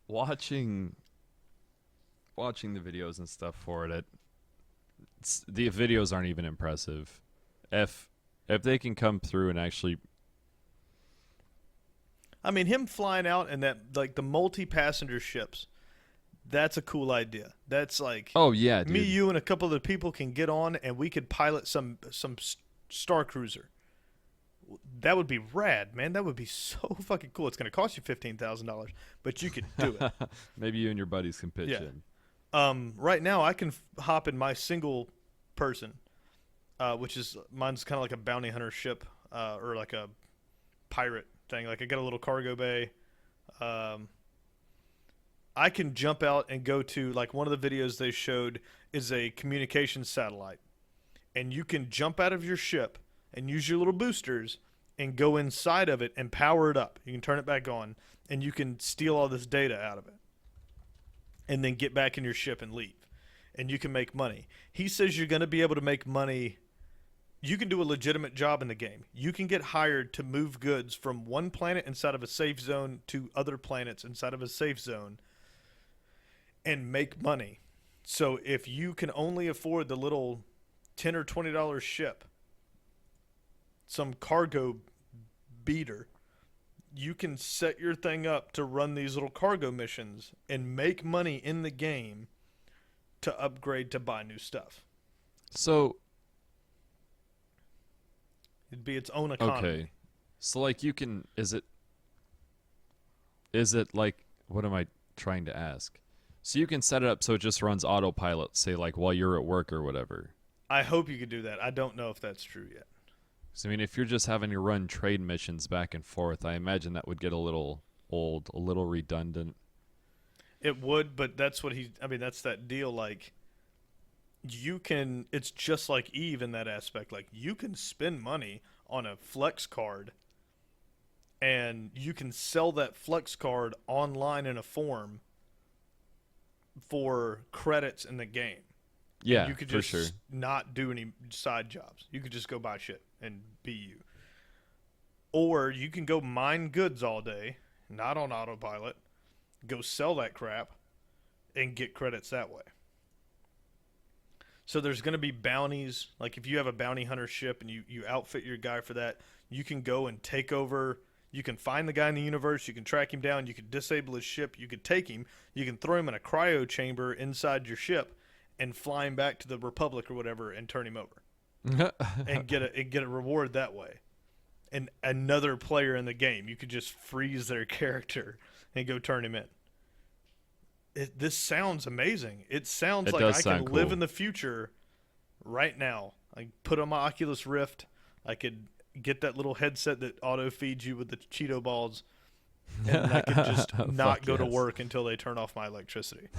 watching the videos and stuff for it, the videos aren't even impressive. If they can come through and actually, I mean, him flying out and that, like, the multi-passenger ships, that's a cool idea. That's like, oh yeah, dude. me, you, and a couple of the people can get on and we could pilot some Star Cruiser. That would be rad, man. That would be so fucking cool. It's going to cost you $15,000, but you could do it. Maybe you and your buddies can pitch in. Right now, I can hop in my single person, which is, mine's kind of like a bounty hunter ship, or like a pirate thing. Like, I got a little cargo bay. I can jump out and go to, like, one of the videos they showed is a communications satellite. And you can jump out of your ship and use your little boosters and go inside of it and power it up. You can turn it back on, and you can steal all this data out of it. And then get back in your ship and leave. And you can make money. He says you're going to be able to make money. You can do a legitimate job in the game. You can get hired to move goods from one planet inside of a safe zone to other planets inside of a safe zone and make money. So if you can only afford the little $10 or $20 ship, some cargo beater, you can set your thing up to run these little cargo missions and make money in the game to upgrade to buy new stuff. So it'd be its own economy. Okay. So, like, you can, is it like, what am I trying to ask? So you can set it up so it just runs autopilot, say, like, while you're at work or whatever. I hope you could do that. I don't know if that's true yet. So, I mean, if you're just having to run trade missions back and forth, I imagine that would get a little old, a little redundant. It would, but that's what that's that deal. Like, you can, it's just like Eve in that aspect. Like, you can spend money on a flex card and you can sell that flex card online in a form for credits in the game. Yeah, and you could for just sure. not do any side jobs. You could just go buy shit and be you. Or you can go mine goods all day, not on autopilot, go sell that crap, and get credits that way. So there's going to be bounties. Like, if you have a bounty hunter ship and you outfit your guy for that, you can go and take over. You can find the guy in the universe. You can track him down. You can disable his ship. You could take him. You can throw him in a cryo chamber inside your ship and fly him back to the Republic or whatever and turn him over and get a reward that way. And another player in the game, you could just freeze their character and go turn him in. This sounds amazing. It sounds like I can live in the future right now. I put on my Oculus Rift. I could get that little headset that auto feeds you with the Cheeto balls, and I could just not go to work until they turn off my electricity.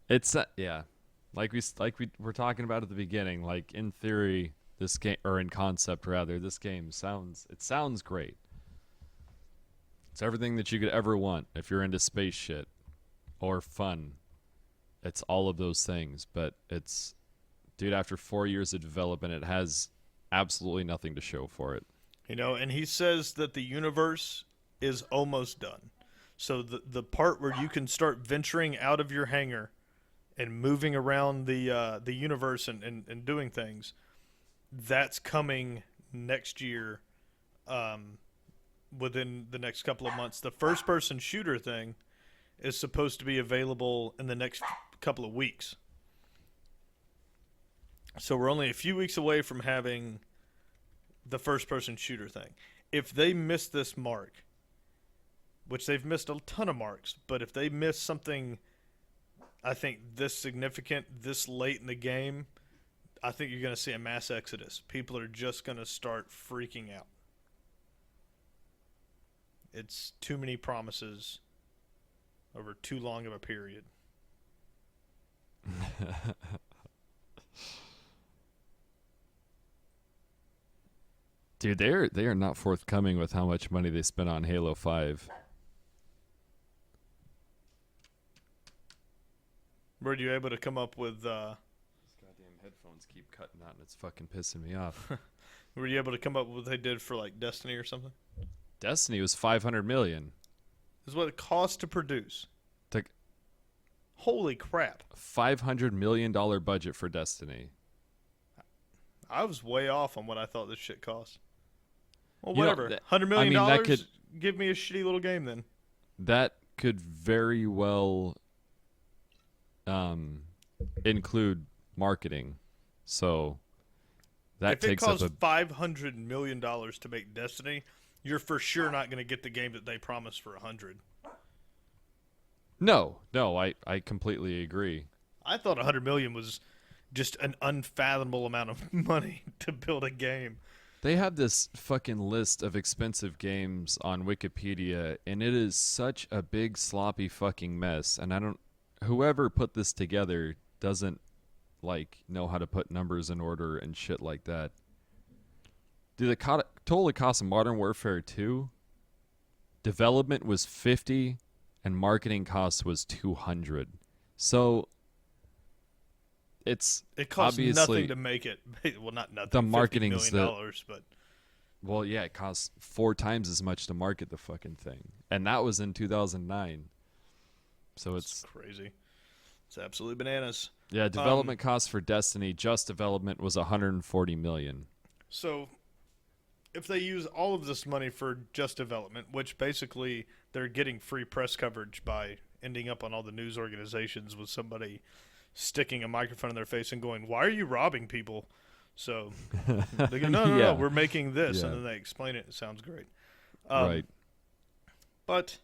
It's yeah, like we were talking about at the beginning. Like, in theory, this game, or in concept rather, this game sounds great. It's everything that you could ever want if you're into space shit or fun. It's all of those things, but it's, dude, after 4 years of development, it has absolutely nothing to show for it. You know, and he says that the universe is almost done. So the part where you can start venturing out of your hangar and moving around the universe and doing things, that's coming next year, within the next couple of months. The first-person shooter thing is supposed to be available in the next couple of weeks. So we're only a few weeks away from having the first-person shooter thing. If they miss this mark, which they've missed a ton of marks, but if they miss something, I think, this significant, this late in the game, I think you're going to see a mass exodus. People are just going to start freaking out. It's too many promises over too long of a period. Dude, they are not forthcoming with how much money they spent on Halo 5. Were you able to come up with... These goddamn headphones keep cutting out and it's fucking pissing me off. Were you able to come up with what they did for like Destiny or something? Destiny was $500 million. This is what it cost to produce. To Holy crap. $500 million budget for Destiny. I was way off on what I thought this shit cost. Well, You know, whatever. $100 million, I mean, that could- give me a shitty little game then. That could very well include marketing. So that If it takes costs up $500 million to make Destiny, you're for sure not going to get the game that they promised for $100. No, I completely agree. I thought $100 million was just an unfathomable amount of money to build a game. They have this fucking list of expensive games on Wikipedia, and it is such a big sloppy fucking mess. And whoever put this together doesn't know how to put numbers in order and shit like that. Dude, the total cost of Modern Warfare 2, development was $50 and marketing cost was $200. So it costs obviously nothing to make it. Well, not nothing. the $50 marketing's million, but well, yeah, it costs 4 times as much to market the fucking thing, and that was in 2009. So it's crazy. It's absolutely bananas. Yeah, development costs for Destiny, just development, was $140 million. So if they use all of this money for just development, which basically they're getting free press coverage by ending up on all the news organizations with somebody sticking a microphone in their face and going, "Why are you robbing people?" So they go, no, Yeah. we're making this, Yeah. and then they explain it. It sounds great. Right. But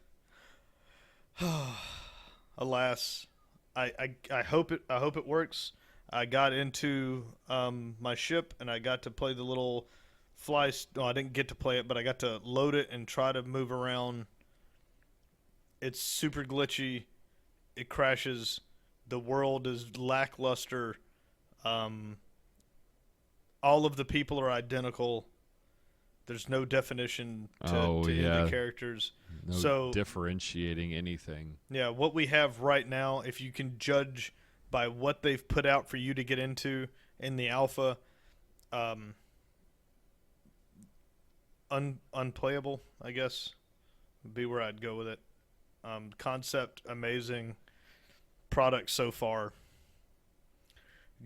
alas, I hope it works. I got into my ship and I got to play the little fly. No, I didn't get to play it, but I got to load it and try to move around. It's super glitchy. It crashes. The world is lackluster. All of the people are identical. There's no definition to any of the characters. No so differentiating anything. Yeah, what we have right now, if you can judge by what they've put out for you to get into in the alpha, unplayable, I guess, would be where I'd go with it. Concept, amazing. Product so far,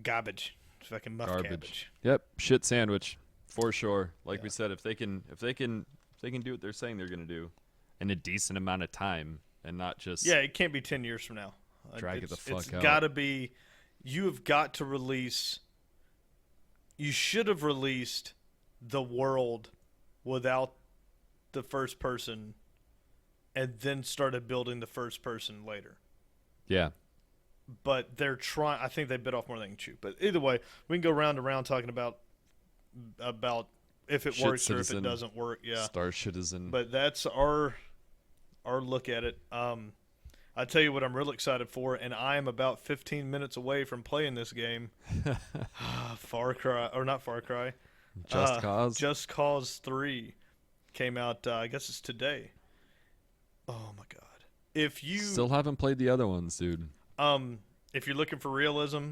garbage. Fucking muff cabbage. Yep, shit sandwich for sure. Like we said, if they can do what they're saying they're gonna do in a decent amount of time and not just it can't be 10 years from now. Drag it the fuck It's out. gotta be. You have got to release. You should have released the world without the first person, and then started building the first person later. Yeah. But they're trying. I think they bit off more than they can chew. But either way, we can go round and round talking about if it Shit works Citizen, or if it doesn't work. Yeah, Star Citizen. but that's our look at it. I tell you what, I'm real excited for, and I am about 15 minutes away from playing this game. Far Cry, or not Far Cry, Just Cause. Just Cause 3 came out. I guess it's today. Oh my god! If you Still haven't played the other ones, dude. If you're looking for realism,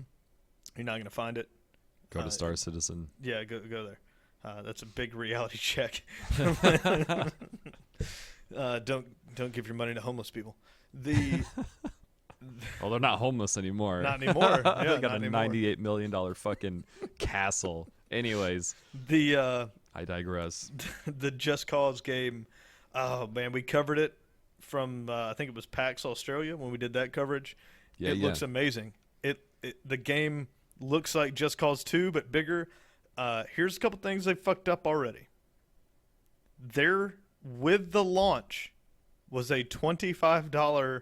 you're not gonna find it. Go to Star Citizen. Yeah, go there. That's a big reality check. Don't give your money to homeless people. Well, they're not homeless anymore. Not anymore. Yeah, they got not a anymore. $98 million fucking castle. Anyways, The I digress. the Just Cause game. Oh man, we covered it from I think it was PAX Australia when we did that coverage. Yeah, It yeah. looks amazing. The game looks like Just Cause 2 but bigger. Here's a couple things they fucked up already. There, with the launch, was a $25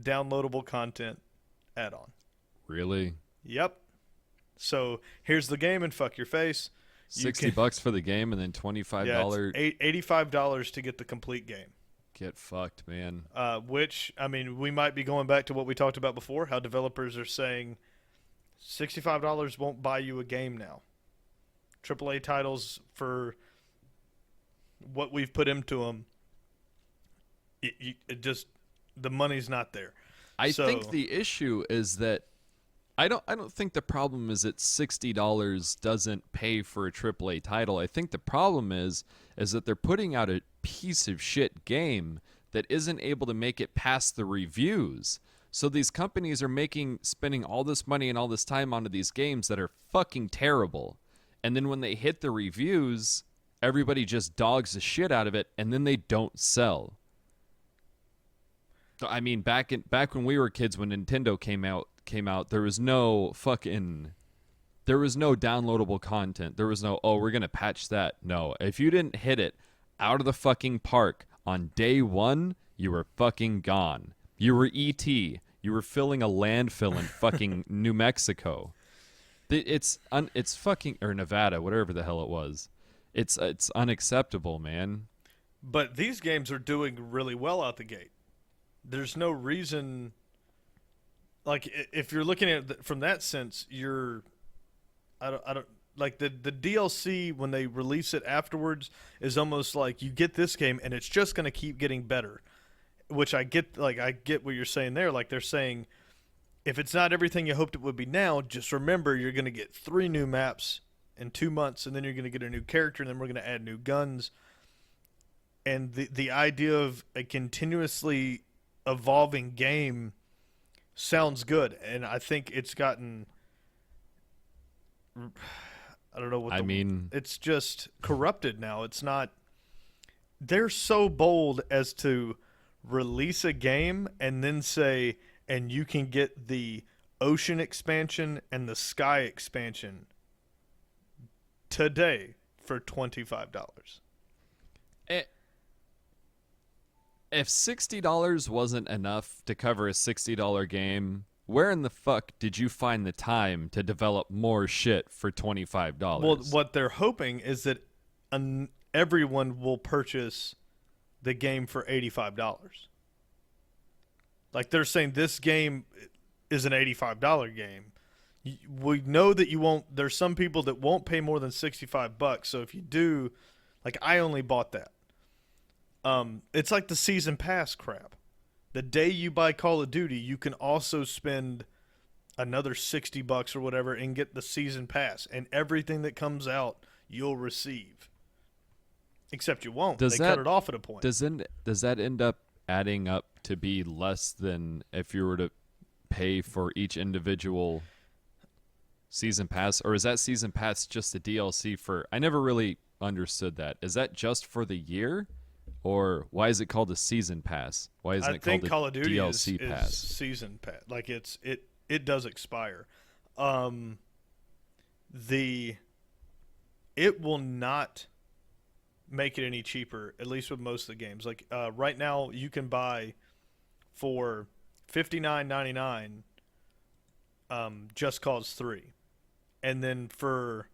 downloadable content add-on. Really? Yep. So here's the game and fuck your face. $60 for the game and then $25. Yeah, it's $85 to get the complete game. Get fucked, man. Which, I mean, we might be going back to what we talked about before, how developers are saying $65 won't buy you a game now. AAA titles, for what we've put into them, it just, the money's not there. I think the issue is that I don't think the problem is that $60 doesn't pay for a AAA title. I think the problem is that they're putting out a piece of shit game that isn't able to make it past the reviews. So these companies are spending all this money and all this time onto these games that are fucking terrible. And then when they hit the reviews, everybody just dogs the shit out of it and then they don't sell. So I mean, back when we were kids, when Nintendo came out, there was no downloadable content. There was no, oh, we're going to patch that. No, if you didn't hit it out of the fucking park on day one, you were fucking gone. You were E.T. You were filling a landfill in fucking New Mexico. It's fucking, or Nevada, whatever the hell it was. It's unacceptable, man. But these games are doing really well out the gate. There's no reason, like, if you're looking at it from that sense, I don't like the DLC when they release it afterwards is almost like you get this game and it's just going to keep getting better, which I get what you're saying there. Like, they're saying, if it's not everything you hoped it would be now, just remember you're going to get 3 new maps in 2 months, and then you're going to get a new character, and then we're going to add new guns. And the idea of a continuously evolving game sounds good, and I think it's gotten, I don't know what it's just corrupted now. It's not, they're so bold as to release a game and then say, and you can get the ocean expansion and the sky expansion today for $25. If $60 wasn't enough to cover a $60 game, where in the fuck did you find the time to develop more shit for $25? Well, what they're hoping is that everyone will purchase the game for $85. Like, they're saying this game is an $85 game. We know that you won't. There's some people that won't pay more than $65. So if you do, like, I only bought that. It's like the season pass crap. The day you buy Call of Duty, you can also spend another $60 or whatever and get the season pass, and everything that comes out you'll receive. Except you won't. They cut it off at a point. Does that end up adding up to be less than if you were to pay for each individual season pass, or is that season pass just the DLC for? I never really understood that. Is that just for the year? Or why is it called a season pass? Why isn't it called a Call of Duty DLC pass? Is season pass. Like, it does expire. It will not make it any cheaper, at least with most of the games. Like, right now you can buy for $59.99 Just Cause 3. And then for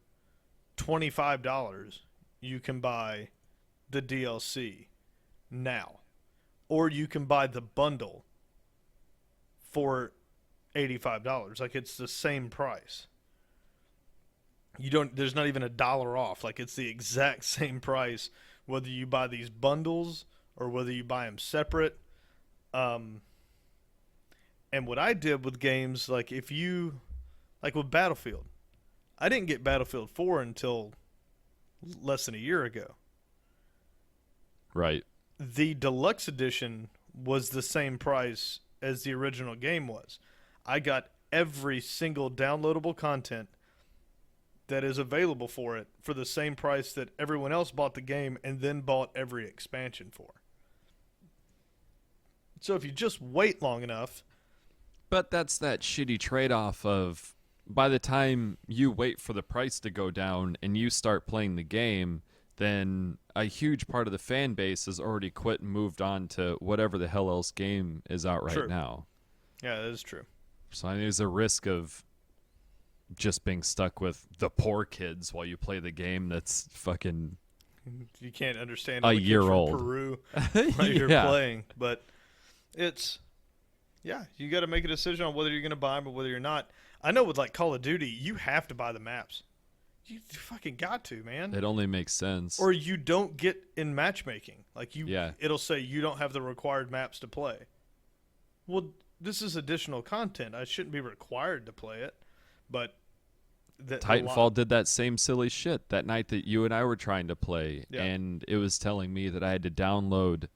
$25 you can buy the DLC now, or you can buy the bundle for $85. Like, it's the same price. There's not even $1 off. Like, it's the exact same price whether you buy these bundles or whether you buy them separate. And what I did with games, like, with Battlefield, I didn't get Battlefield 4 until less than a year ago. Right. The deluxe edition was the same price as the original game was. I got every single downloadable content that is available for it for the same price that everyone else bought the game and then bought every expansion for. So if you just wait long enough, But that's that shitty trade-off of by the time you wait for the price to go down and you start playing the game, then a huge part of the fan base has already quit and moved on to whatever the hell else game is out right True. now. yeah, that is true. So I mean, there's a risk of just being stuck with the poor kids while you play the game that's fucking You can't understand A all the kids year from old. Peru while you're Yeah. playing, but it's you got to make a decision on whether you're going to buy them or whether you're not. I know with like Call of Duty, you have to buy the maps. You fucking got to, man. It only makes sense. Or you don't get in matchmaking. Like Yeah. it'll say you don't have the required maps to play. Well, this is additional content. I shouldn't be required to play it, but Titanfall did that same silly shit that night that you and I were trying to play, Yeah. and it was telling me that I had to download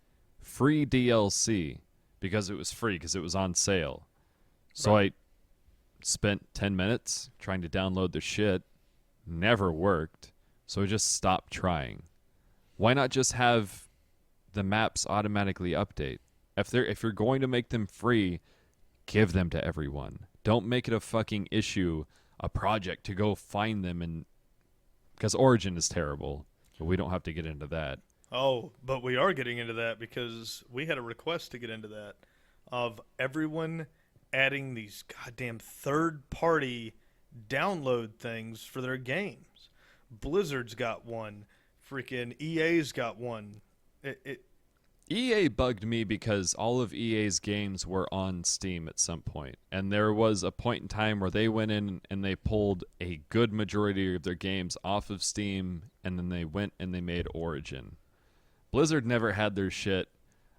free DLC because it was free because it was on sale. So I spent 10 minutes trying to download the shit, never worked, so I just stopped trying. Why not just have the maps automatically update? If you're going to make them free, give them to everyone. Don't make it a fucking issue, a project to go find them, and because Origin is terrible, but we don't have to get into that. Oh, but we are getting into that because we had a request to get into that of everyone adding these goddamn third-party download things for their games. Blizzard's got one. Freaking EA's got one. EA bugged me because all of EA's games were on Steam at some point, and there was a point in time where they went in and they pulled a good majority of their games off of Steam, and then they went and they made Origin. Blizzard never had their shit.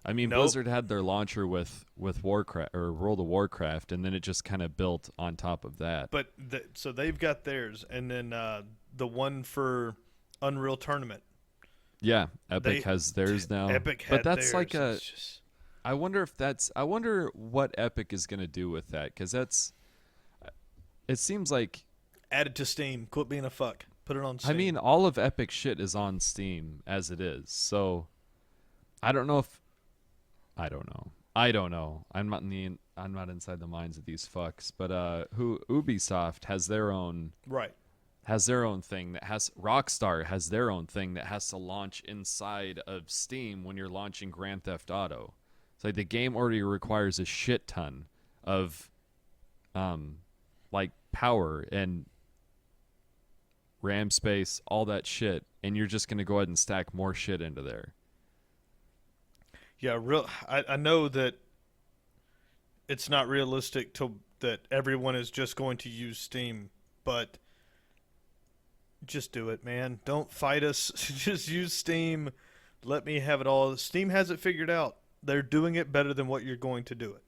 I mean, Nope. Blizzard had their launcher with Warcraft or World of Warcraft, and then it just kind of built on top of that. But so they've got theirs, and then the one for Unreal Tournament. Yeah, Epic has theirs now. Epic had but that's theirs. like a. It's just- I wonder what Epic is gonna do with that, because that's. It seems like. add it to Steam. Quit being a fuck. Put it on Steam. I mean, all of Epic shit is on Steam as it is. So, I don't know if. I don't know. I'm not inside the minds of these fucks. But Ubisoft has their own. right. Has their own thing that has Rockstar has their own thing that has to launch inside of Steam when you're launching Grand Theft Auto. It's like the game already requires a shit ton of like power and RAM space, all that shit, and you're just going to go ahead and stack more shit into there. Yeah, I know that it's not realistic that everyone is just going to use Steam, but just do it, man. Don't fight us. Just use Steam. Let me have it all. Steam has it figured out. They're doing it better than what you're going to do it.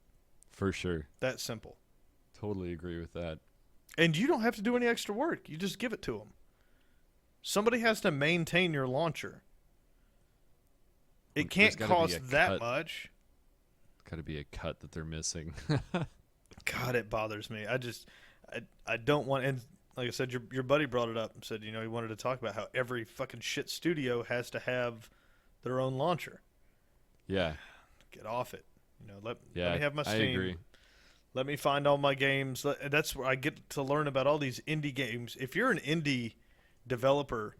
For sure. That simple. Totally agree with that. And you don't have to do any extra work. You just give it to them. Somebody has to maintain your launcher. It There's can't gotta be cost a that cut. much. Got to be a cut that they're missing. God, it bothers me. I don't want, and like I said, your buddy brought it up and said, he wanted to talk about how every fucking shit studio has to have their own launcher. Yeah. Get off it. Let me have my I Steam. agree. Let me find all my games. That's where I get to learn about all these indie games. If you're an indie developer,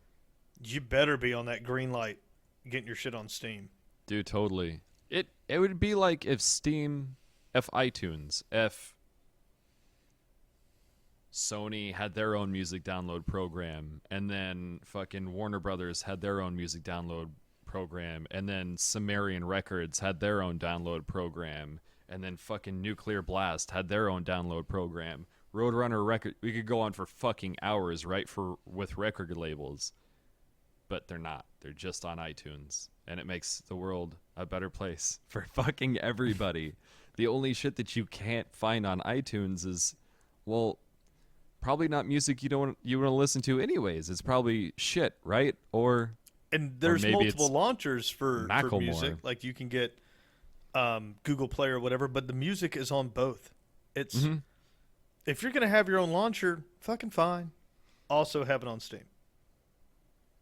you better be on that green light getting your shit on Steam. Dude, totally. It would be like if iTunes, if Sony had their own music download program, and then fucking Warner Brothers had their own music download program, and then Sumerian Records had their own download program, and then fucking Nuclear Blast had their own download program. Roadrunner Record, we could go on for fucking hours, right? With record labels, but they're not. They're just on iTunes, and it makes the world a better place for fucking everybody. The only shit that you can't find on iTunes is, well, probably not music you want to listen to anyways. It's probably shit, right? And there's maybe multiple it's launchers for Macklemore. music. Like you can get Google Play or whatever, but the music is on both. It's if you're gonna have your own launcher, fucking fine. Also have it on Steam,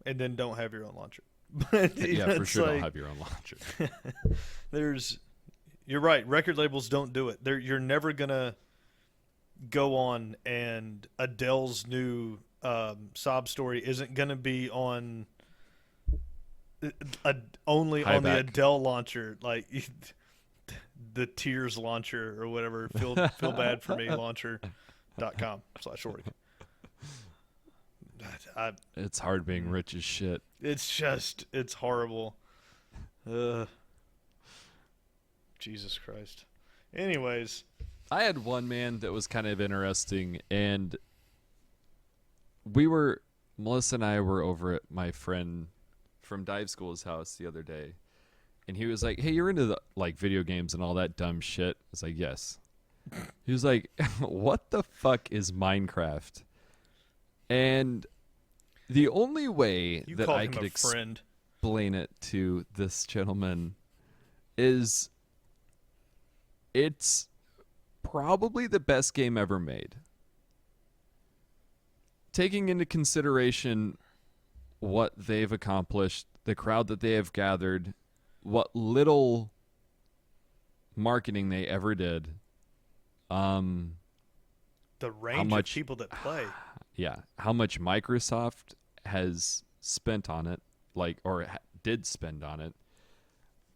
and then don't have your own launcher. But Yeah, for it's sure. like, Don't have your own launcher. there's You're right. Record labels don't do it. You're never gonna go on and Adele's new sob story isn't gonna be on only High on the back. Adele launcher, like the Tears launcher or whatever. Feel bad for me launcher.com/org. It's hard being rich as shit. It's horrible. Jesus Christ. Anyways, I had one, man, that was kind of interesting, and Melissa and I were over at my friend from dive school's house the other day, and he was like, "Hey, you're into like video games and all that dumb shit?" I was like, "Yes." He was like, "What the fuck is Minecraft?" And the only way you that call I him could a friend. explain it to this gentleman is it's probably the best game ever made. Taking into consideration what they've accomplished, the crowd that they have gathered, what little marketing they ever did, The range much- of people that play. yeah, how much Microsoft has spent on it, did spend on it,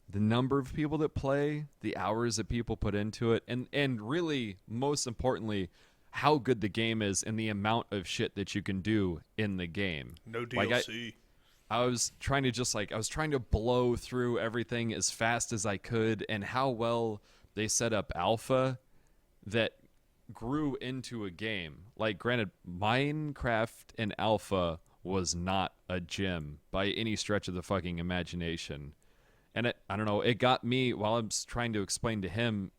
the number of people that play, the hours that people put into it, and really, most importantly, how good the game is and the amount of shit that you can do in the game. No Like, DLC. I was trying to blow through everything as fast as I could, and how well they set up alpha that grew into a game. Like, granted, Minecraft in alpha was not a gym by any stretch of the fucking imagination. And I don't know, it got me, while I was trying to explain to him,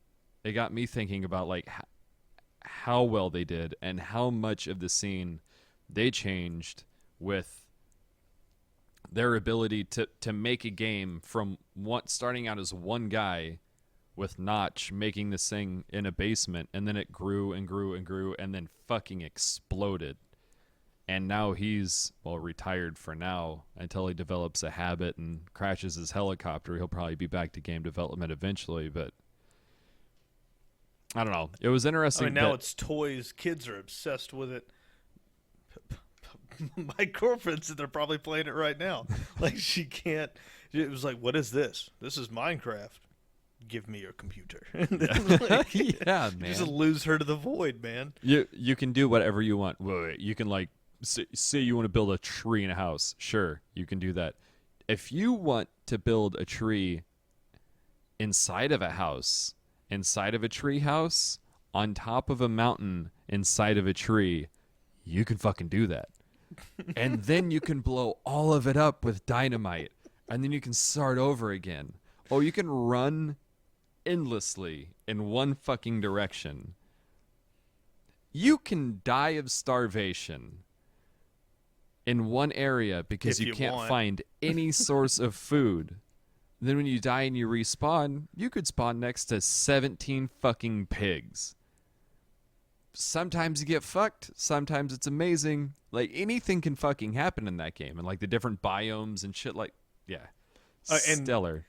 it got me thinking about like how well they did and how much of the scene they changed with their ability to make a game from starting out as one guy with Notch making this thing in a basement, and then it grew and grew and grew and then fucking exploded. And now he's, retired for now until he develops a habit and crashes his helicopter. He'll probably be back to game development eventually, but I don't know. It was interesting. I mean, now it's toys. Kids are obsessed with it. My girlfriend said they're probably playing it right now. Like, she can't. It was like, what is this? This is Minecraft. Give me your computer. Like, yeah, man. Just lose her to the void, man. You can do whatever you want. Wait, you can like say you want to build a tree in a house. Sure, you can do that. If you want to build a tree inside of a house, inside of a tree house, on top of a mountain, inside of a tree, you can fucking do that. And then you can blow all of it up with dynamite, and then you can start over again. Oh, you can run endlessly in one fucking direction. You can die of starvation in one area because If you you can't want. find any source of food. Then when you die and you respawn, you could spawn next to 17 fucking pigs. Sometimes you get fucked. Sometimes it's amazing. Like, anything can fucking happen in that game. And, like, the different biomes and shit, like, yeah. And Stellar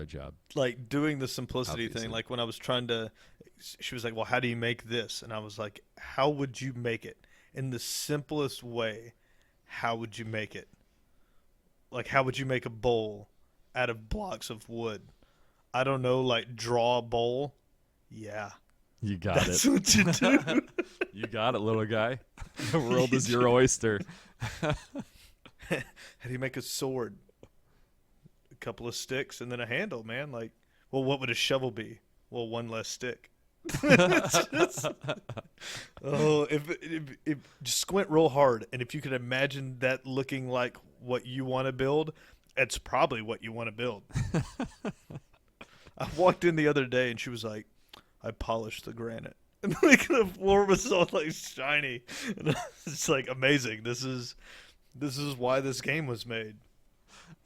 job. Like, doing the simplicity Obviously. thing. Like, when I was trying to, she was like, well, how do you make this? And I was like, how would you make it? In the simplest way, how would you make it? Like, how would you make a bowl out of blocks of wood? I don't know, like, draw a bowl? Yeah. You got That's it. what you do. You got it, little guy. The world is your oyster. How do you make a sword? A couple of sticks and then a handle, man. Like, well, what would a shovel be? Well, one less stick. It's just- oh, if just squint real hard, and if you could imagine that looking like what you want to build, it's probably what you want to build. I walked in the other day, and she was like, "I polished the granite." And like the floor was all like shiny, and it's like amazing. This is why this game was made.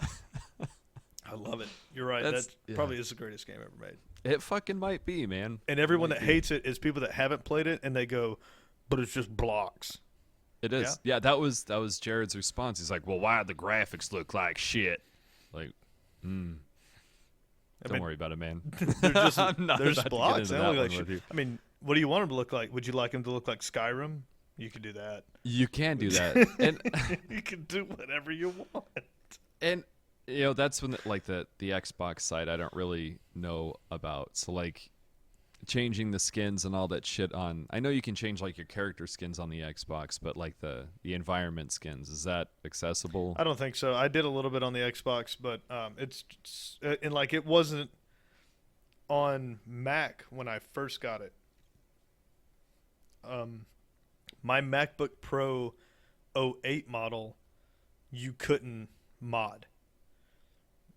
I love it. You're right. That's- That yeah. probably is the greatest game ever made. It fucking might be, man. And everyone Might that be. hates it is people that haven't played it, and they go, "But it's just blocks." It is. Yeah, that was Jared's response. He's like, "Well, why do the graphics look like shit?" Like, And Don't worry about it, man. They're just I'm not they're about just to get blocks. into They that don't look one like with shit. you. I mean, what do you want them to look like? Would you like them to look like Skyrim? You could do that. You can do that, and You can do whatever you want. and that's when the Xbox side I don't really know about. So like changing the skins and all that shit on. I know you can change like your character skins on the Xbox, but like the environment skins, is that accessible? I don't think so. I did a little bit on the Xbox, but and like it wasn't on Mac when I first got it. My MacBook Pro 08 model, you couldn't mod.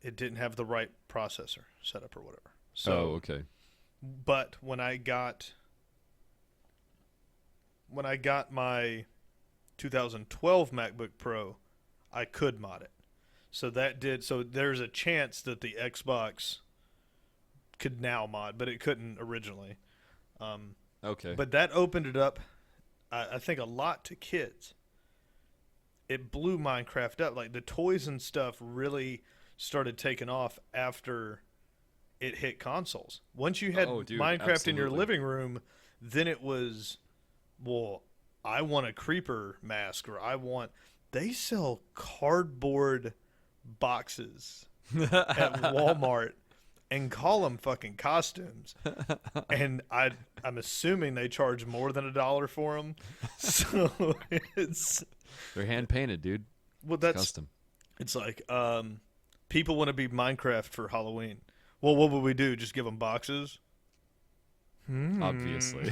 It didn't have the right processor set up or whatever. So, okay. But when I got my 2012 MacBook Pro, I could mod it. So there's a chance that the Xbox could now mod, but it couldn't originally. Okay. But that opened it up, I think, a lot to kids. It blew Minecraft up. Like the toys and stuff really started taking off after it hit consoles. Once you had Minecraft in your living room, then it was, well, I want a creeper mask, or they sell cardboard boxes at Walmart and call them fucking costumes. And I'm assuming they charge more than $1 for them. So they're hand painted, dude. Well, that's custom. It's like people want to be Minecraft for Halloween. Well, what would we do? Just give them boxes? Obviously.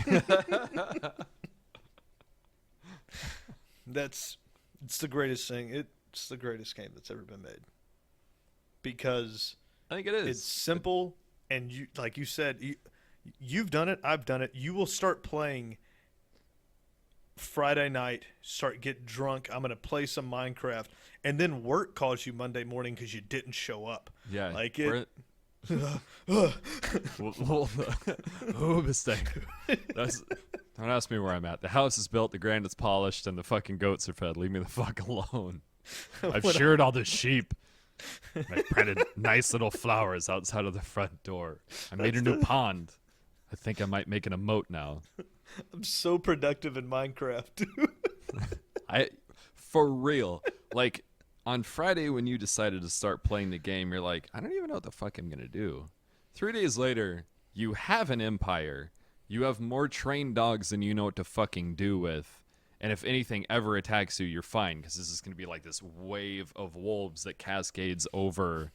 It's the greatest thing. It's the greatest game that's ever been made. Because I think it is. It's simple, and you, like you said, you've done it. I've done it. You will start playing Friday night, get drunk. I'm going to play some Minecraft, and then work calls you Monday morning because you didn't show up. Yeah. Like it. Mistake. Don't ask me where I'm at. The house is built, the granite's polished, and the fucking goats are fed. Leave me the fuck alone. I've sheared all the sheep. I planted nice little flowers outside of the front door. I made a new pond. I think I might make an emote now. I'm so productive in Minecraft. For real. Like, on Friday when you decided to start playing the game, you're like, I don't even know what the fuck I'm going to do. 3 days later, you have an empire. You have more trained dogs than you know what to fucking do with. And if anything ever attacks you, you're fine, because this is going to be like this wave of wolves that cascades over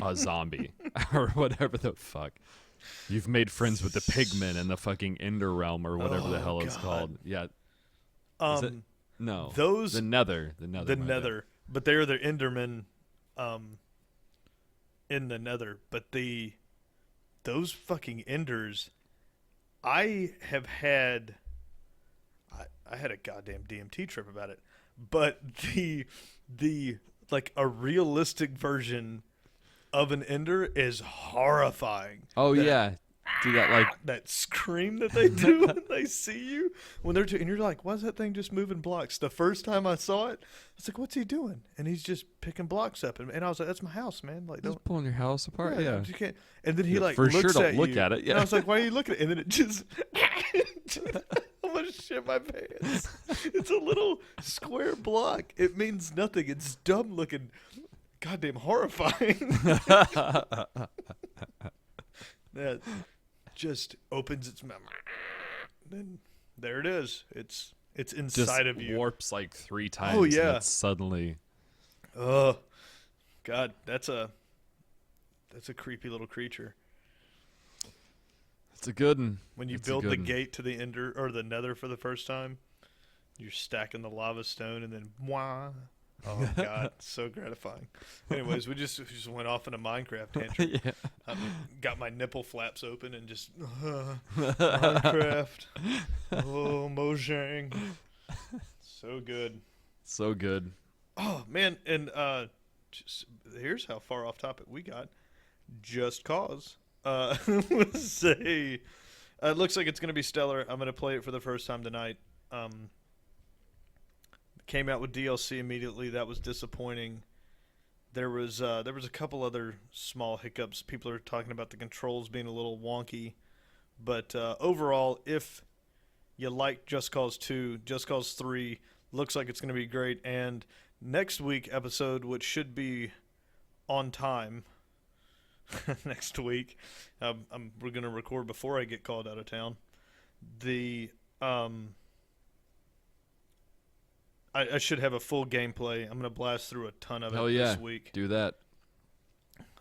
a zombie or whatever the fuck. You've made friends with the pigmen in the fucking Ender Realm or whatever the hell it's called. Yeah. No. The Nether. The Nether. But they're the Endermen in the Nether. But those fucking Enders, I had a goddamn DMT trip about it. But the like a realistic version of an Ender is horrifying. Oh, yeah. Do that like that scream that they do when they see you when they're and you're like, why is that thing just moving blocks? The first time I saw it, I was like, what's he doing? And he's just picking blocks up, and I was like, that's my house, man. Like, just pulling your house apart. Yeah. You can't. And then he like for looks sure don't at look you, at it. Yeah. And I was like, why are you looking at it? And then it just I'm gonna shit my pants. It's a little square block. It means nothing. It's dumb looking. Goddamn horrifying. That just opens its mouth. Then there it is. It's inside of you. Warps like 3 times. Oh yeah. And it's suddenly. Oh, God, that's a creepy little creature. It's a good one. When you build the gate to the Ender or the Nether for the first time, you're stacking the lava stone, and then wah. Oh God, so gratifying. Anyways, we just went off in a Minecraft tantrum. Yeah. I got my nipple flaps open and just Minecraft. Oh, Mojang. So good. So good. Oh man, and here's how far off topic we got. Just Cause. Say, it looks like it's gonna be stellar. I'm gonna play it for the first time tonight. Came out with DLC immediately. That was disappointing. There was a couple other small hiccups. People are talking about the controls being a little wonky, but overall, if you like Just Cause 2, Just Cause 3 looks like it's going to be great. And next week episode, which should be on time next week, we're going to record before I get called out of town. I should have a full gameplay. I'm going to blast through a ton of it this week. Do that.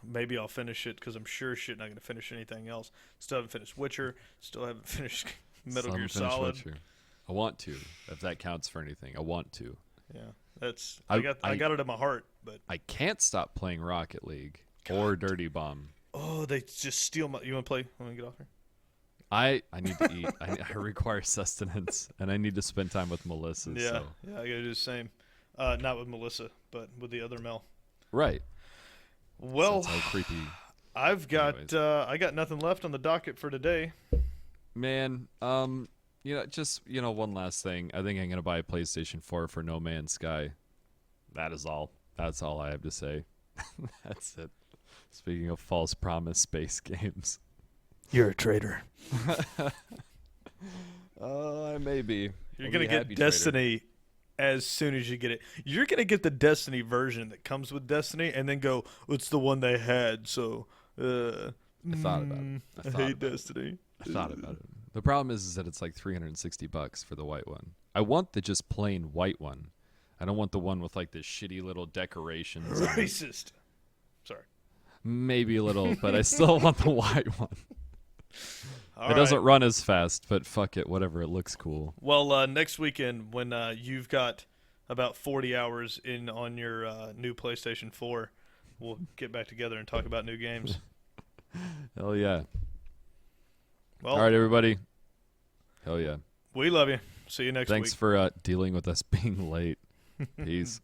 Maybe I'll finish it because I'm sure shit not going to finish anything else. Still haven't finished Witcher. Still haven't finished Metal Gear Solid. Witcher. I want to, if that counts for anything. I want to. Yeah, I got it in my heart, but I can't stop playing Rocket League or Dirty Bomb. Oh, they just steal my. You want to play? Want me to get off here? I need to eat. I require sustenance, and I need to spend time with Melissa. Yeah, so. yeah, I got to do the same. Not with Melissa, but with the other Mel. Right. Well, so how creepy. I got nothing left on the docket for today. Man, just one last thing. I think I'm gonna buy a PlayStation 4 for No Man's Sky. That is all. That's all I have to say. That's it. Speaking of false promise space games. You're a traitor. I may be. You're going to get Destiny as soon as you get it. You're going to get the Destiny version that comes with Destiny and then go, it's the one they had, so I thought about it. I hate Destiny. I thought about it. The problem is that it's like $360 for the white one. I want the just plain white one. I don't want the one with like this shitty little decorations. Racist. Sorry. Maybe a little, but I still want the white one. It doesn't run as fast, but fuck it, whatever. It looks cool. Well, next weekend when you've got about 40 hours in on your new PlayStation 4, we'll get back together and talk about new games. Hell yeah. Well, all right, everybody. Hell yeah. We love you. See you next week. Thanks for dealing with us being late. Peace.